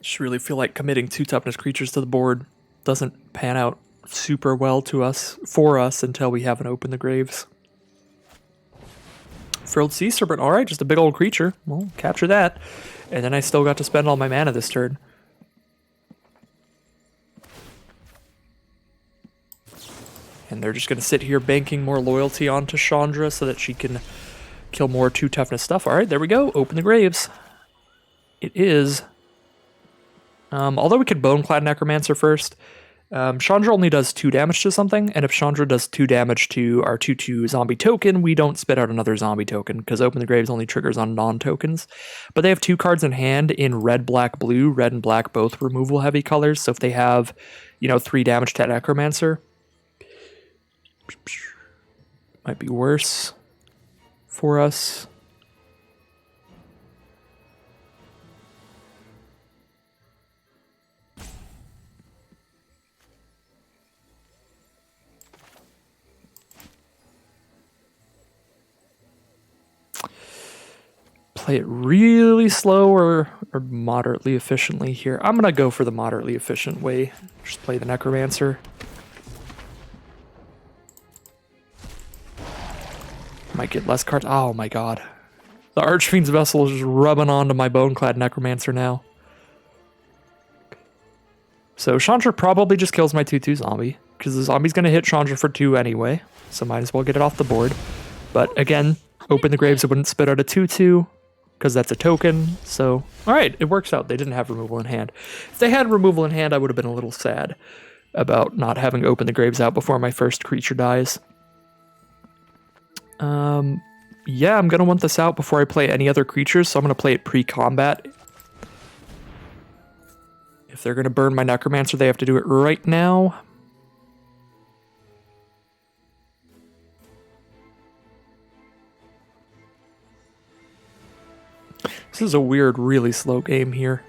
Just really feel like committing 2 toughness creatures to the board doesn't pan out super well for us until we have an Open the Graves. Frilled Sea Serpent, alright, just a big old creature. Well, capture that. And then I still got to spend all my mana this turn. And they're just going to sit here banking more loyalty onto Chandra so that she can kill more 2 toughness stuff. Alright, there we go. Open the Graves. It is. Although we could Boneclad Necromancer first. Chandra only does 2 damage to something, and if Chandra does 2 damage to our 2/2 zombie token, we don't spit out another zombie token, because Open the Graves only triggers on non-tokens. But they have 2 cards in hand in red, black, blue. Red and black both removal heavy colors, so if they have, 3 damage to Necromancer, might be worse for us. Play it really slow or moderately efficiently here. I'm going to go for the moderately efficient way. Just play the Necromancer. Might get less cards. Oh my god. The Archfiend's Vessel is just rubbing onto my Boneclad Necromancer now. So Chandra probably just kills my 2/2 zombie, because the zombie's going to hit Chandra for 2 anyway, so might as well get it off the board. But again, Open the Graves, it wouldn't spit out a 2/2, because that's a token, so... Alright, it works out. They didn't have removal in hand. If they had removal in hand, I would have been a little sad about not having Open the Graves out before my first creature dies. Yeah, I'm going to want this out before I play any other creatures, so I'm going to play it pre-combat. If they're going to burn my Necromancer, they have to do it right now. This is a weird, really slow game here.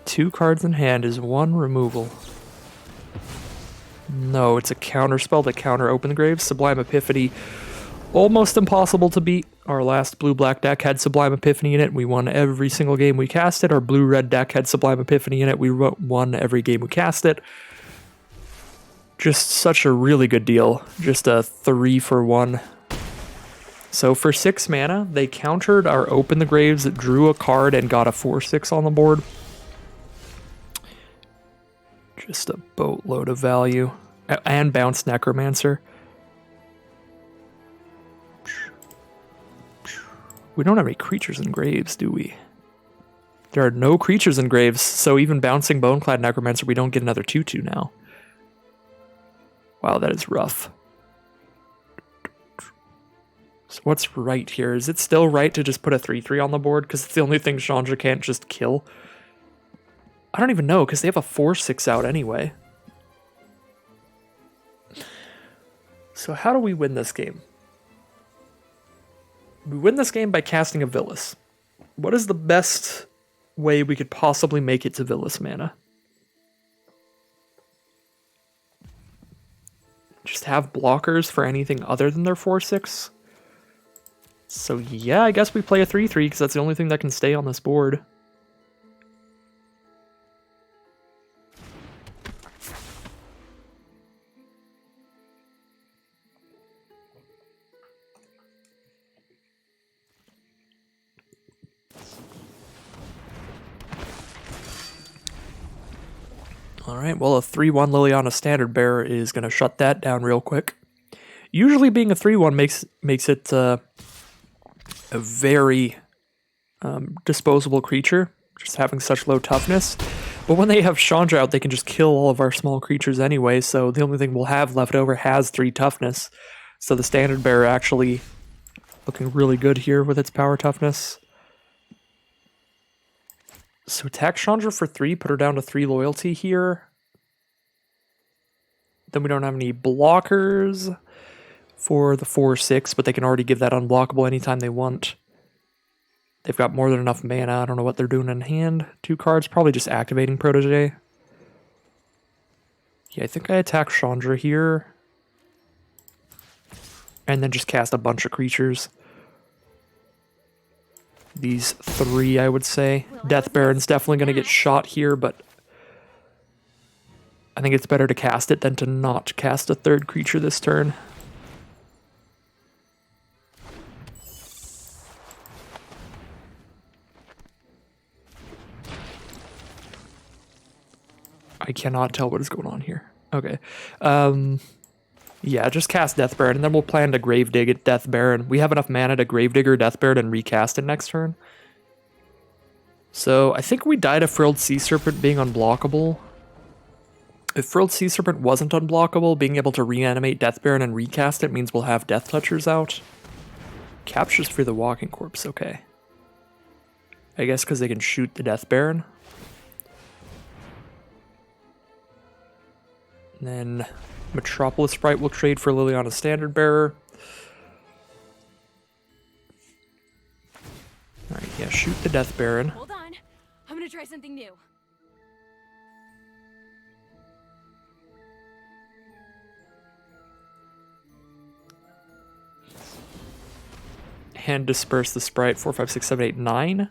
Two cards in hand is 1 removal. No, it's a counter spell to counter Open the Graves. Sublime Epiphany, almost impossible to beat. Our last blue-black deck had Sublime Epiphany in it. We won every single game we cast it. Our blue-red deck had Sublime Epiphany in it. We won every game we cast it. Just such a really good deal. Just a 3-for-1. So for 6 mana, they countered our Open the Graves, drew a card, and got a 4/6 on the board. Just a boatload of value. And bounce Necromancer. We don't have any creatures in graves, do we? There are no creatures in graves, so even bouncing Boneclad Necromancer, we don't get another 2/2 now. Wow, that is rough. So what's right here? Is it still right to just put a 3/3 on the board? Because it's the only thing Chandra can't just kill. I don't even know, because they have a 4/6 out anyway. So how do we win this game? We win this game by casting a Villas. What is the best way we could possibly make it to Villas mana? Just have blockers for anything other than their 4/6? So yeah, I guess we play a 3/3 because that's the only thing that can stay on this board. Alright, well a 3/1 Liliana Standard Bearer is going to shut that down real quick. Usually being a 3/1 makes it a very disposable creature, just having such low toughness. But when they have Chandra out, they can just kill all of our small creatures anyway, so the only thing we'll have left over has 3 toughness. So the Standard Bearer actually looking really good here with its power toughness. So attack Chandra for 3, put her down to 3 loyalty here. Then we don't have any blockers for the 4/6, but they can already give that unblockable anytime they want. They've got more than enough mana. I don't know what they're doing in hand. 2 cards, probably just activating Protege. Yeah, I think I attack Chandra here. And then just cast a bunch of creatures. These 3, I would say. Death Baron's definitely going to get shot here, but I think it's better to cast it than to not cast a 3rd creature this turn. I cannot tell what is going on here. Okay. Yeah, just cast Death Baron, and then we'll plan to Gravedigg at Death Baron. We have enough mana to Gravedigger Death Baron and recast it next turn. So I think we died of Frilled Sea Serpent being unblockable. If Frilled Sea Serpent wasn't unblockable, being able to reanimate Death Baron and recast it means we'll have Death Touchers out. Captures for the Walking Corpse, okay. I guess because they can shoot the Death Baron. And then Metropolis Sprite will trade for Liliana Standard Bearer. Alright, yeah, shoot the Death Baron. Hold on. I'm gonna try something new. And disperse the Sprite. 4, 5, 6, 7, 8, 9.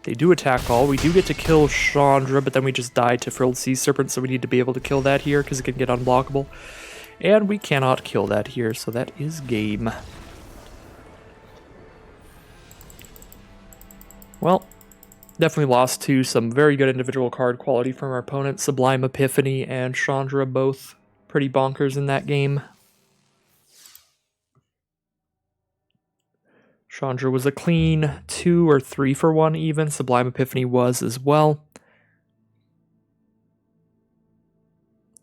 They do attack all. We do get to kill Chandra, but then we just die to Frilled Sea Serpent, so we need to be able to kill that here because it can get unblockable. And we cannot kill that here, so that is game. Well, definitely lost to some very good individual card quality from our opponent. Sublime Epiphany and Chandra both pretty bonkers in that game. Chandra was a clean 2 or 3 for 1 even. Sublime Epiphany was as well.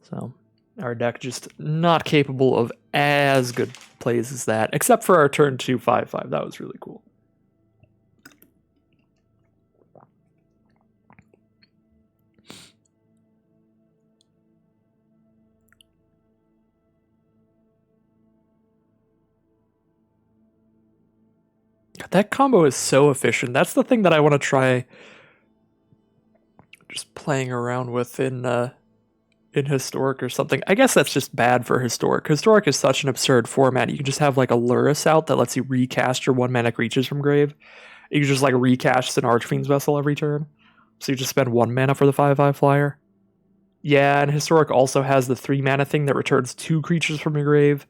So our deck just not capable of as good plays as that, except for our turn 2 5/5. That was really cool. That combo is so efficient. That's the thing that I want to try just playing around with in Historic or something. I guess that's just bad for Historic. Historic is such an absurd format. You can just have like a Lurrus out that lets you recast your 1-mana creatures from grave. You can just like recast an Archfiend's Vessel every turn. So you just spend 1 mana for the 5/5 flyer. Yeah, and Historic also has the 3 mana thing that returns 2 creatures from your grave.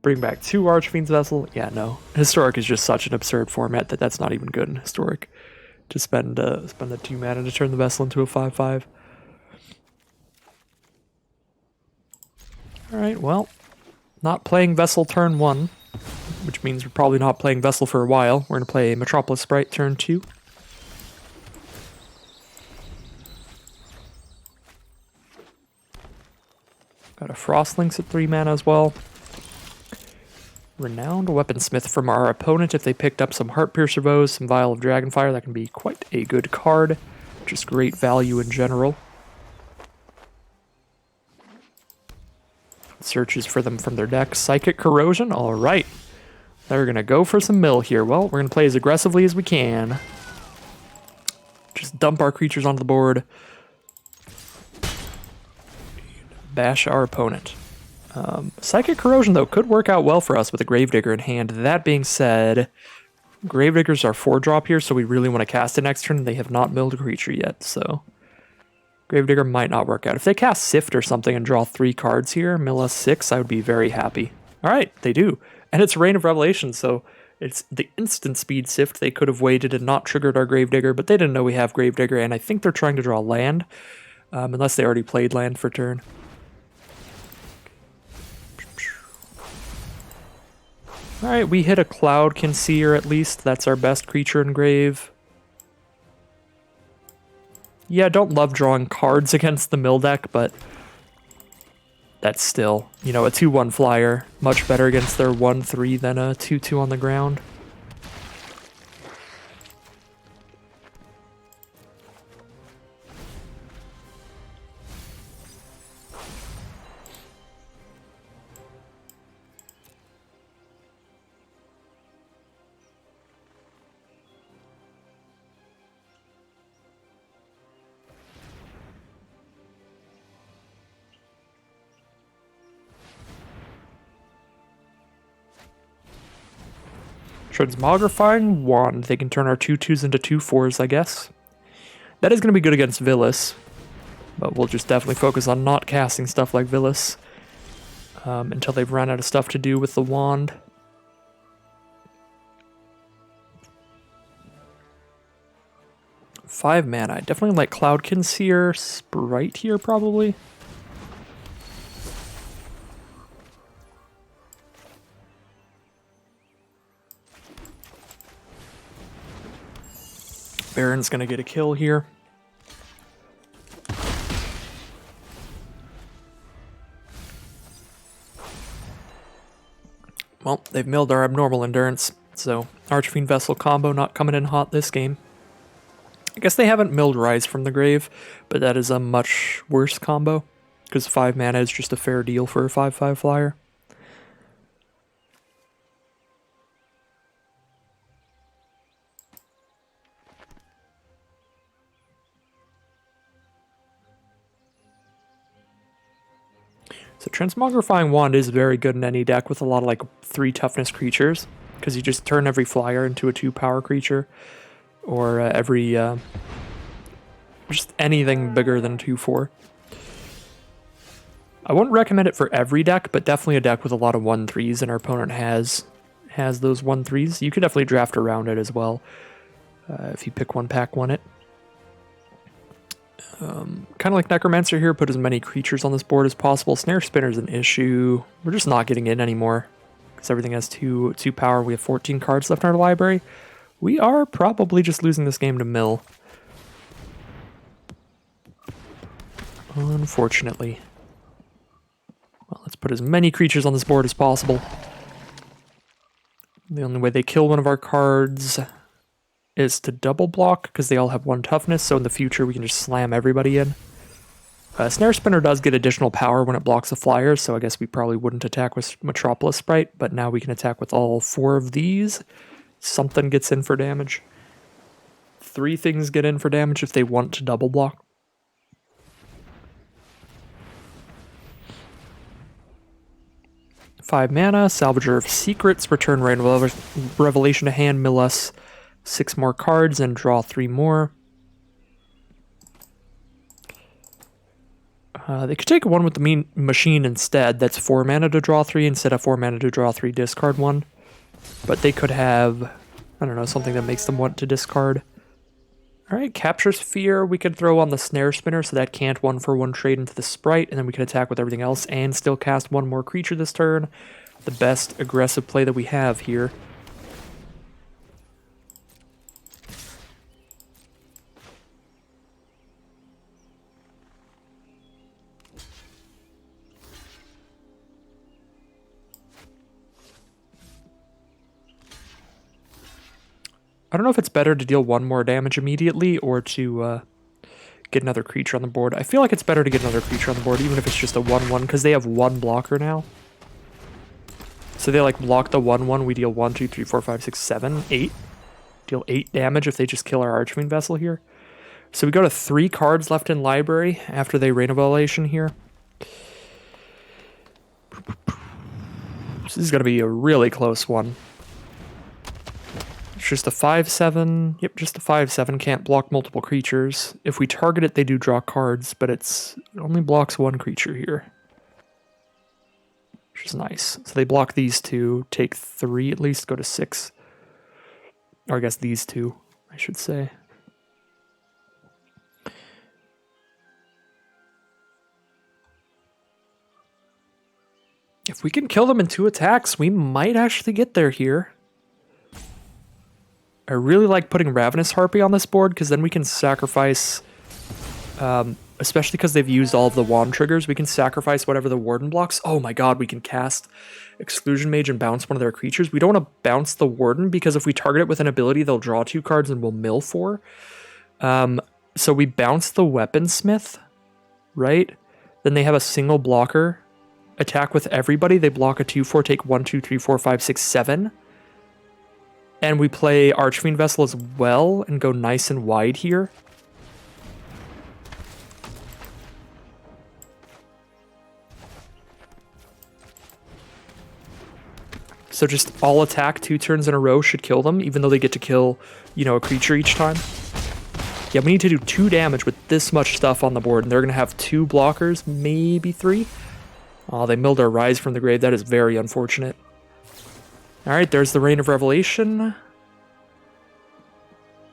Bring back 2 Archfiend's Vessel. Yeah, no. Historic is just such an absurd format that that's not even good in Historic. To spend the 2 mana to turn the Vessel into a 5/5. Alright, well. not playing Vessel turn 1, which means we're probably not playing Vessel for a while. We're going to play Metropolis Sprite turn 2. Got a Frostlynx at 3 mana as well. Renowned Weaponsmith from our opponent. If they picked up some Heartpiercer Bows, some Vial of Dragonfire, that can be quite a good card. Just great value in general. Searches for them from their deck. Psychic Corrosion, alright. They're going to go for some mill here. Well, we're going to play as aggressively as we can. Just dump our creatures onto the board. Bash our opponent. Psychic Corrosion, though, could work out well for us with a Gravedigger in hand. That being said, Gravedigger's our 4-drop here, so we really want to cast it next turn. They have not milled a creature yet, so Gravedigger might not work out. If they cast Sift or something and draw 3 cards here, mill us 6, I would be very happy. Alright, they do. And it's Reign of Revelation, so it's the instant speed Sift. They could have waited and not triggered our Gravedigger, but they didn't know we have Gravedigger, and I think they're trying to draw land, unless they already played land for turn. Alright, we hit a Cloudkin Seer at least. That's our best creature in Grave. Yeah, don't love drawing cards against the mill deck, but that's still, you know, a 2-1 flyer. Much better against their 1-3 than a 2-2 on the ground. Transmogrifying Wand. They can turn our 2-2s into 2-4s, I guess. That is going to be good against Villas, but we'll just definitely focus on not casting stuff like Villas until they've run out of stuff to do with the wand. Five mana. I definitely like Cloudkin Seer, Sprite here probably. Baron's gonna get a kill here. Well, they've milled our Abnormal Endurance, so Archfiend Vessel combo not coming in hot this game. I guess they haven't milled Rise from the Grave, but that is a much worse combo, because 5 mana is just a fair deal for a 5/5 flyer. So Transmogrifying Wand is very good in any deck with a lot of like 3 toughness creatures, because you just turn every flyer into a 2-power creature, or every just anything bigger than 2/4. I wouldn't recommend it for every deck, but definitely a deck with a lot of 1/3s, and our opponent has those 1/3s. You could definitely draft around it as well if you pick one, pack one it. Kind of like Necromancer here, put as many creatures on this board as possible. Snare Spinner is an issue. We're just not getting in anymore because everything has 2 power. We have 14 cards left in our library. We are probably just losing this game to mill. Unfortunately. Well, let's put as many creatures on this board as possible. The only way they kill one of our cards is to double block, because they all have 1 toughness, so in the future we can just slam everybody in. Snare Spinner does get additional power when it blocks the flyers, so I guess we probably wouldn't attack with Metropolis Sprite, but now we can attack with all 4 of these. Something gets in for damage. 3 things get in for damage if they want to double block. Five mana, Salvager of Secrets, return Reign of Revelation to hand, mill us 6 more cards and draw 3 more. They could take one with the machine instead. That's 4 mana to draw 3 instead of 4 mana to draw 3, discard 1. But they could have, I don't know, something that makes them want to discard. Alright, Capture Sphere we could throw on the Snare Spinner so that can't 1-for-1 trade into the Sprite, and then we can attack with everything else and still cast one more creature this turn. The best aggressive play that we have here. I don't know if it's better to deal one more damage immediately or to get another creature on the board. I feel like it's better to get another creature on the board, even if it's just a 1-1, because they have one blocker now. So they like block the 1-1, we deal 1, 2, 3, 4, 5, 6, 7, 8. Deal 8 damage if they just kill our Archfiend Vessel here. So we go to 3 cards left in library after they Rain of Elation here. This is going to be a really close one. It's just a 5-7. Yep, just a 5-7. Can't block multiple creatures. If we target it, they do draw cards, but it only blocks one creature here. Which is nice. So they block these 2, take 3 at least, go to 6. Or I guess these 2, I should say. If we can kill them in 2 attacks, we might actually get there here. I really like putting Ravenous Harpy on this board, because then we can sacrifice, especially because they've used all of the wand triggers, we can sacrifice whatever the Warden blocks. Oh my god, we can cast Exclusion Mage and bounce one of their creatures. We don't want to bounce the Warden, because if we target it with an ability, they'll draw 2 cards and we'll mill 4. So we bounce the Weaponsmith, right? Then they have a single blocker. Attack with everybody. They block a 2-4, take 1, 2, 3, 4, 5, 6, 7. And we play Archfiend Vessel as well and go nice and wide here. So just all attack 2 turns in a row should kill them, even though they get to kill, you know, a creature each time. Yeah, we need to do 2 damage with this much stuff on the board, and they're going to have 2 blockers, maybe 3. Oh, they milled our Rise from the Grave. That is very unfortunate. Alright, there's the Rain of Revelation.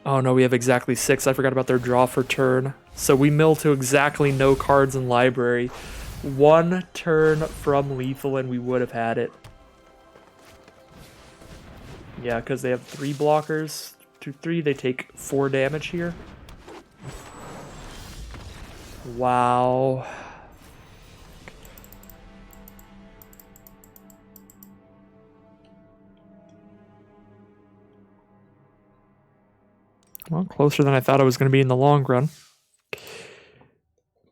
Oh no, we have exactly 6. I forgot about their draw for turn. So we mill to exactly no cards in library. 1 turn from lethal and we would have had it. Yeah, because they have 3 blockers. 2, 3, they take 4 damage here. Wow. Well, closer than I thought it was going to be in the long run.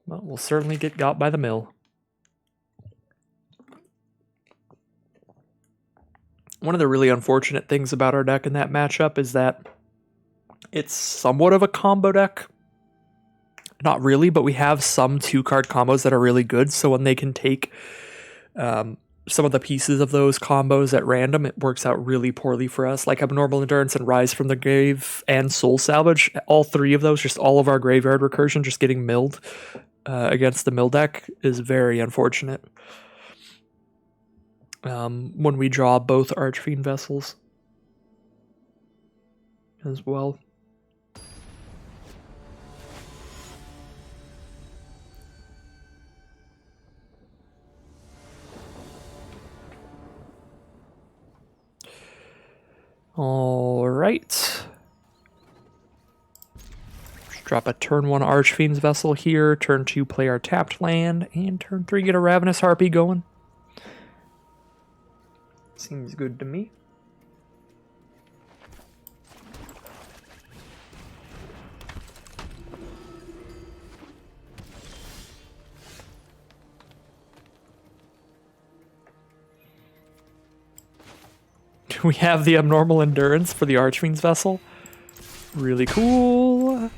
But we'll certainly get got by the mill. One of the really unfortunate things about our deck in that matchup is that it's somewhat of a combo deck. Not really, but we have some 2-card combos that are really good, so when they can take some of the pieces of those combos at random, it works out really poorly for us. Like Abnormal Endurance and Rise from the Grave and Soul Salvage, all 3 of those, just all of our graveyard recursion just getting milled against the mill deck is very unfortunate. When we draw both Archfiend Vessels as well. All right. Drop a turn 1 Archfiend's Vessel here. Turn 2, play our tapped land. And turn 3, get a Ravenous Harpy going. Seems good to me. We have the Abnormal Endurance for the Archfiend's Vessel. Really cool.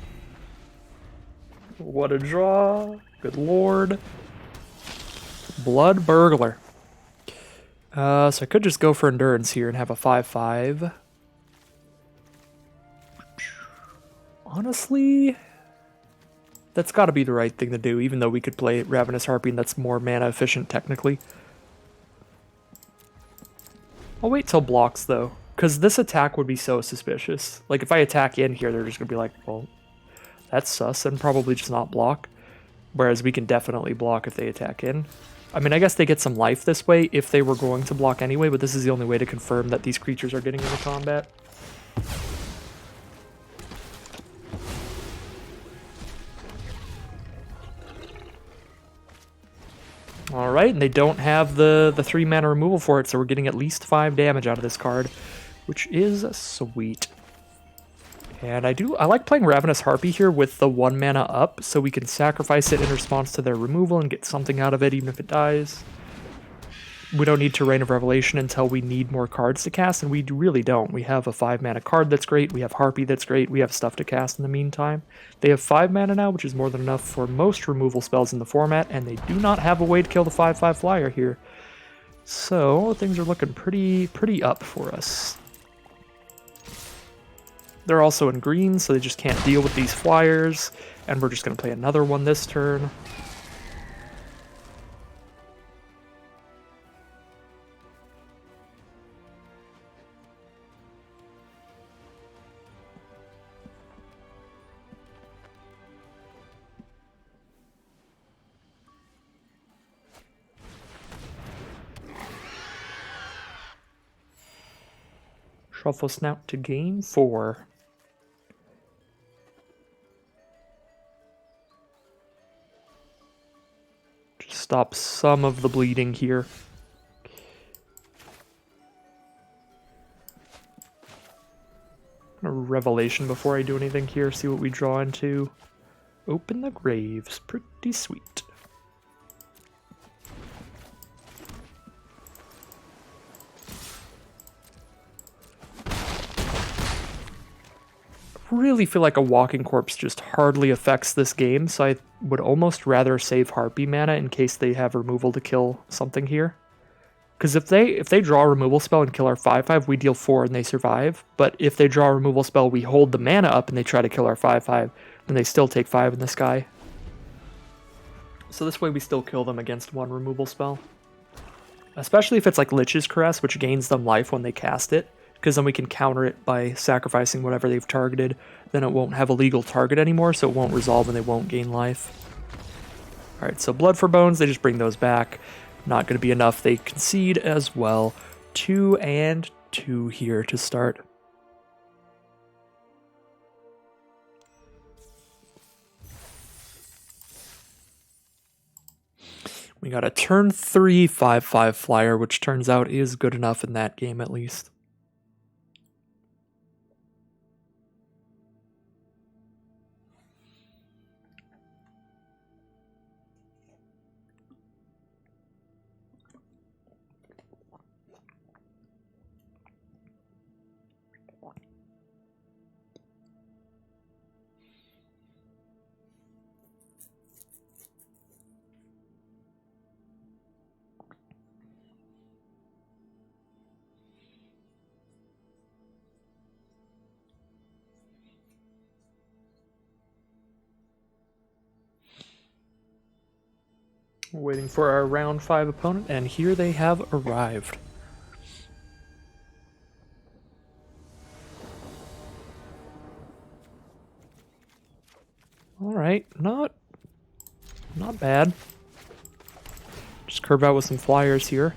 What a draw. Good lord. Blood Burglar. So I could just go for Endurance here and have a 5-5. Honestly, that's got to be the right thing to do, even though we could play Ravenous Harpy and that's more mana efficient technically. I'll wait till blocks, though, because this attack would be so suspicious. Like, if I attack in here, they're just going to be like, well, That's sus, and probably just not block. Whereas we can definitely block if they attack in. I mean, I guess they get some life this way if they were going to block anyway, but this is the only way to confirm that these creatures are getting into combat. Alright, and they don't have the 3 mana removal for it, so we're getting at least 5 damage out of this card, which is sweet. And I like playing Ravenous Harpy here with the 1 mana up, so we can sacrifice it in response to their removal and get something out of it even if it dies. We don't need Terrain of Revelation until we need more cards to cast, and we really don't. We have a 5 mana card that's great, we have Harpy that's great, we have stuff to cast in the meantime. They have 5 mana now, which is more than enough for most removal spells in the format, and they do not have a way to kill the 5/5 flyer here. So things are looking pretty up for us. They're also in green, so they just can't deal with these flyers, and we're just going to play another one this turn. Shuffle Snout to game 4. Just stop some of the bleeding here. A Revelation before I do anything here, see what we draw into. Open the Graves, pretty sweet. Really feel like a Walking Corpse just hardly affects this game, so I would almost rather save Harpy mana in case they have removal to kill something here. Because if they draw a removal spell and kill our 5/5, we deal 4 and they survive. But if they draw a removal spell, we hold the mana up and they try to kill our 5/5, then they still take 5 in the sky. So this way we still kill them against 1 removal spell. Especially if it's like Lich's Caress, which gains them life when they cast it. Because then we can counter it by sacrificing whatever they've targeted. Then it won't have a legal target anymore, so it won't resolve and they won't gain life. Alright, so Blood for Bones, they just bring those back. Not going to be enough. They concede as well. 2 and 2 here to start. We got a turn 3 5/5 flyer, which turns out is good enough in that game at least. We're waiting for our round 5 opponent, and here they have arrived. Alright, not bad. Just curve out with some flyers here.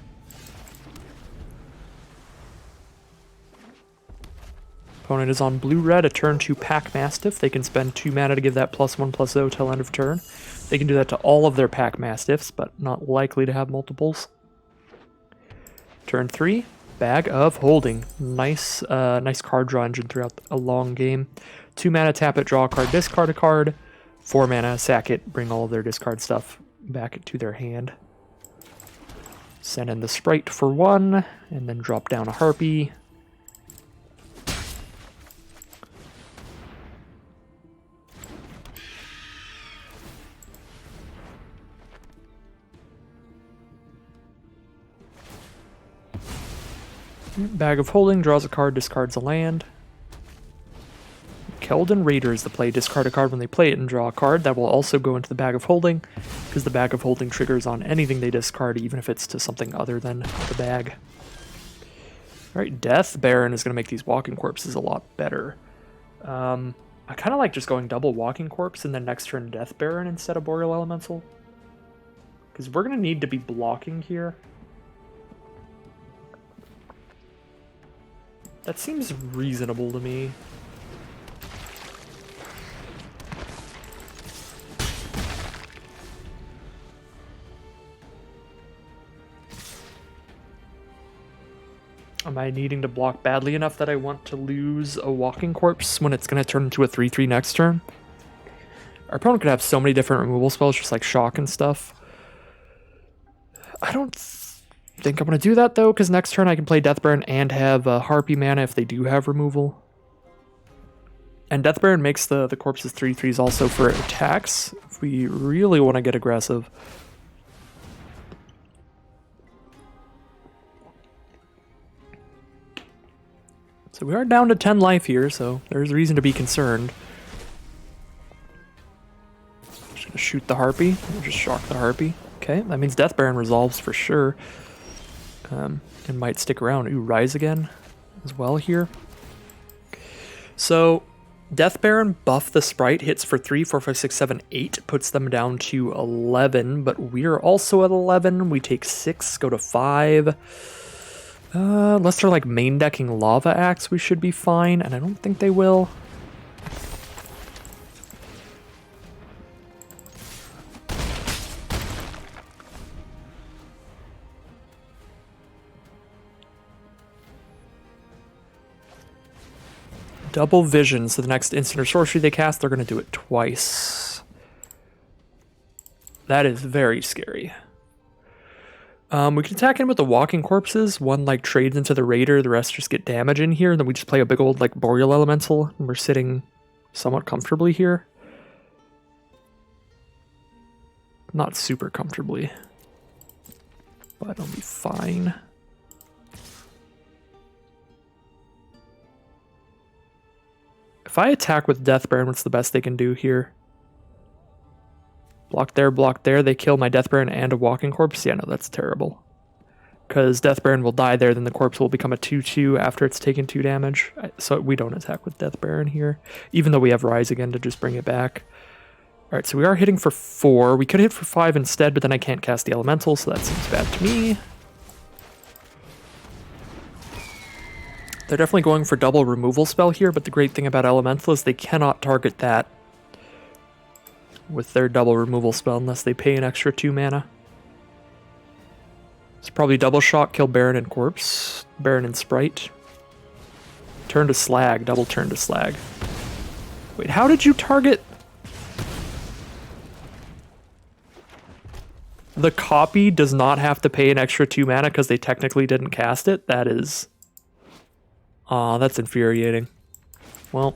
Opponent is on blue-red, a turn 2 Pack Mastiff. They can spend 2 mana to give that +1/+0 till end of turn. They can do that to all of their Pack Mastiffs, but not likely to have multiples. Turn 3, Bag of Holding. Nice card draw engine throughout a long game. 2 mana, tap it, draw a card, discard a card. 4 mana, sack it, bring all of their discard stuff back to their hand. Send in the Sprite for 1, and then drop down a Harpy. Bag of Holding draws a card, discards a land. Keldon Raider is the play. Discard a card when they play it and draw a card. That will also go into the Bag of Holding, because the Bag of Holding triggers on anything they discard, even if it's to something other than the bag. Alright, Death Baron is going to make these Walking Corpses a lot better. I I kind of like just going double Walking Corpse and then next turn Death Baron instead of Boreal Elemental. Because we're going to need to be blocking here. That seems reasonable to me. Am I needing to block badly enough that I want to lose a Walking Corpse when it's going to turn into a 3/3 next turn? Our opponent could have so many different removal spells, just like Shock and stuff. I don't think I'm going to do that, though, because next turn I can play Death Baron and have Harpy mana if they do have removal. And Death Baron makes the corpses 3/3s also for attacks, if we really want to get aggressive. So we are down to 10 life here, so there's reason to be concerned. Just gonna shoot the Harpy, or just shock the Harpy. Okay, that means Death Baron resolves for sure. And might stick around. Ooh, Rise again as well here. So Death Baron buff the sprite, hits for 3, 4, 5, 6, 7, 8, puts them down to 11, but we're also at 11. We take 6, go to 5. Unless they're like main decking Lava Axe, we should be fine, and I don't think they will. Double Vision, so the next instant or sorcery they cast, they're going to do it twice. That is very scary. We can attack in with the Walking Corpses. One like trades into the Raider, the rest just get damage in here, and then we just play a big old like Boreal Elemental, and we're sitting somewhat comfortably here. Not super comfortably, but it'll be fine. If I attack with Death Baron, what's the best they can do here? Block there, they kill my Death Baron and a Walking Corpse? Yeah, no, that's terrible. Because Death Baron will die there, then the corpse will become a 2/2 after it's taken 2 damage. So we don't attack with Death Baron here, even though we have Rise again to just bring it back. Alright, so we are hitting for 4. We could hit for 5 instead, but then I can't cast the Elemental, so that seems bad to me. They're definitely going for double removal spell here, but the great thing about Elemental is they cannot target that with their double removal spell unless they pay an extra 2 mana. It's probably double shock, kill Baron and Corpse, Baron and Sprite. Turn to Slag, double turn to Slag. Wait, how did you target? The copy does not have to pay an extra 2 mana because they technically didn't cast it? That is... Aw, that's infuriating. Well...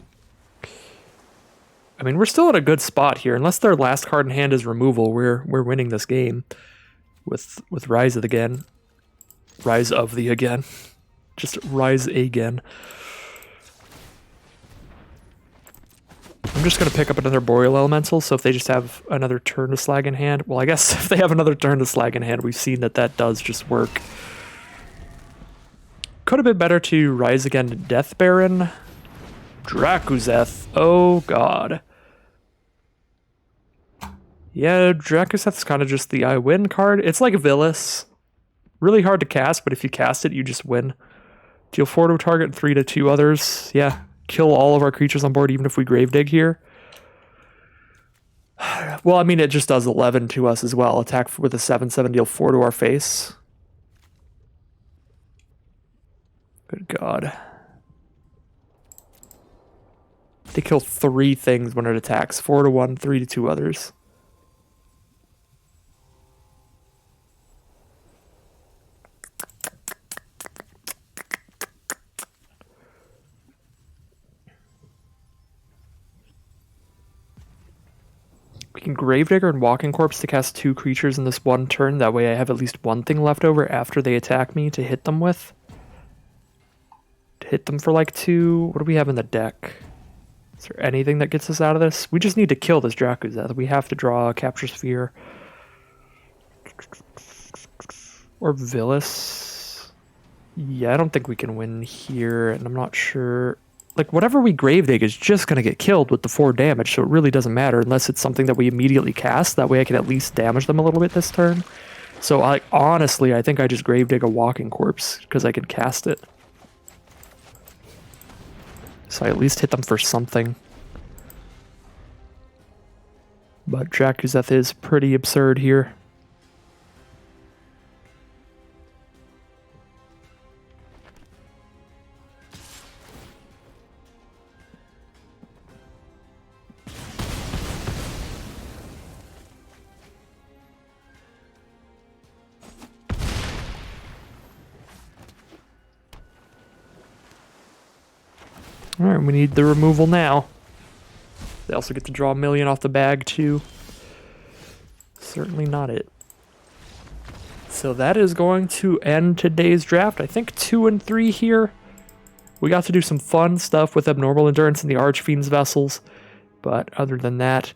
I mean, we're still at a good spot here. Unless their last card in hand is removal, we're winning this game with Rise of the Again. Rise of the Again. Just Rise again. I'm just going to pick up another Boreal Elemental, so if they just have another turn to Slag in hand... Well, I guess if they have another turn to Slag in hand, we've seen that that does just work. Could have been better to Rise again to Death Baron. Drakuzeth. Oh, God. Yeah, Drakuzeth's kind of just the I win card. It's like Villas. Really hard to cast, but if you cast it, you just win. Deal 4 to a target and 3 to 2 others. Yeah, kill all of our creatures on board, even if we Grave Dig here. Well, I mean, it just does 11 to us as well. Attack with a 7/7, deal 4 to our face. Good God. They kill 3 things when it attacks. 4 to 1, 3 to 2 others. We can Gravedigger and Walking Corpse to cast 2 creatures in this one turn. That way I have at least one thing left over after they attack me to hit them with. To hit them for like 2. What do we have in the deck? Is there anything that gets us out of this? We just need to kill this Drakuzeth. We have to draw a Capture Sphere. Or Villas. Yeah, I don't think we can win here, and I'm not sure like whatever we grave dig is just going to get killed with the 4 damage, so it really doesn't matter unless it's something that we immediately cast. That way I can at least damage them a little bit this turn. So honestly, I think I just grave dig a walking corpse because I can cast it. So I at least hit them for something. But Jakuzeth is pretty absurd here. Alright, we need the removal now. They also get to draw a million off the bag, too. Certainly not it. So that is going to end today's draft. I think 2 and 3 here. We got to do some fun stuff with Abnormal Endurance and the Archfiend's Vessels. But other than that,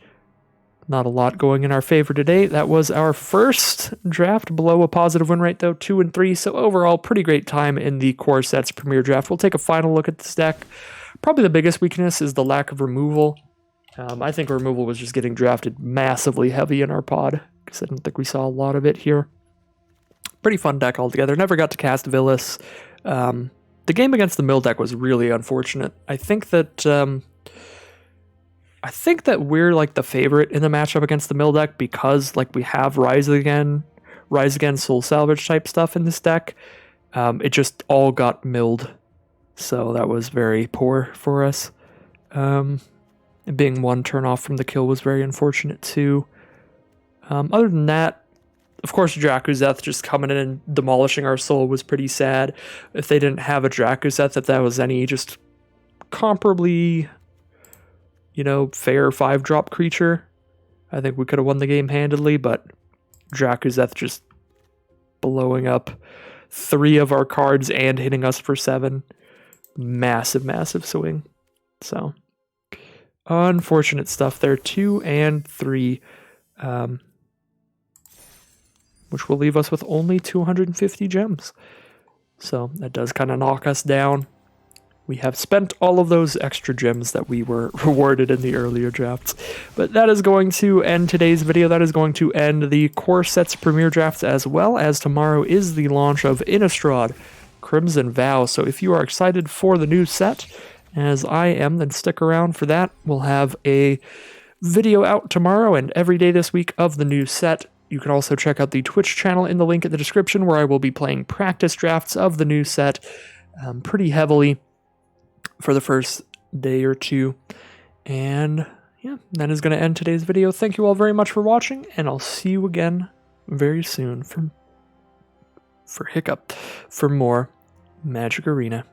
not a lot going in our favor today. That was our first draft below a positive win rate, though, 2 and 3. So overall, pretty great time in the Core Sets Premier Draft. We'll take a final look at this deck. Probably the biggest weakness is the lack of removal. I think removal was just getting drafted massively heavy in our pod, because I don't think we saw a lot of it here. Pretty fun deck altogether. Never got to cast Villas. The game against the Mill deck was really unfortunate. I think that we're like the favorite in the matchup against the Mill deck because like we have Rise Again, Soul Salvage type stuff in this deck. It just all got milled. So that was very poor for us. Being 1 turn off from the kill was very unfortunate too. Other than that, of course, Jakuzeth just coming in and demolishing our soul was pretty sad. If they didn't have a Jakuzeth, if that was any just comparably, fair 5-drop creature, I think we could have won the game handily, but Jakuzeth just blowing up 3 of our cards and hitting us for 7. Massive, massive swing. So, unfortunate stuff there. 2 and 3. Which will leave us with only 250 gems. So that does kind of knock us down. We have spent all of those extra gems that we were rewarded in the earlier drafts. But that is going to end today's video. That is going to end the Core Sets Premier Drafts, as well as tomorrow is the launch of Innistrad Crimson Vow. So if you are excited for the new set, as I am, then stick around for that. We'll have a video out tomorrow and every day this week of the new set. You can also check out the Twitch channel in the link in the description, where I will be playing practice drafts of the new set pretty heavily for the first day or 2. And yeah, that is going to end today's video. Thank you all very much for watching, and I'll see you again very soon for more Magic Arena.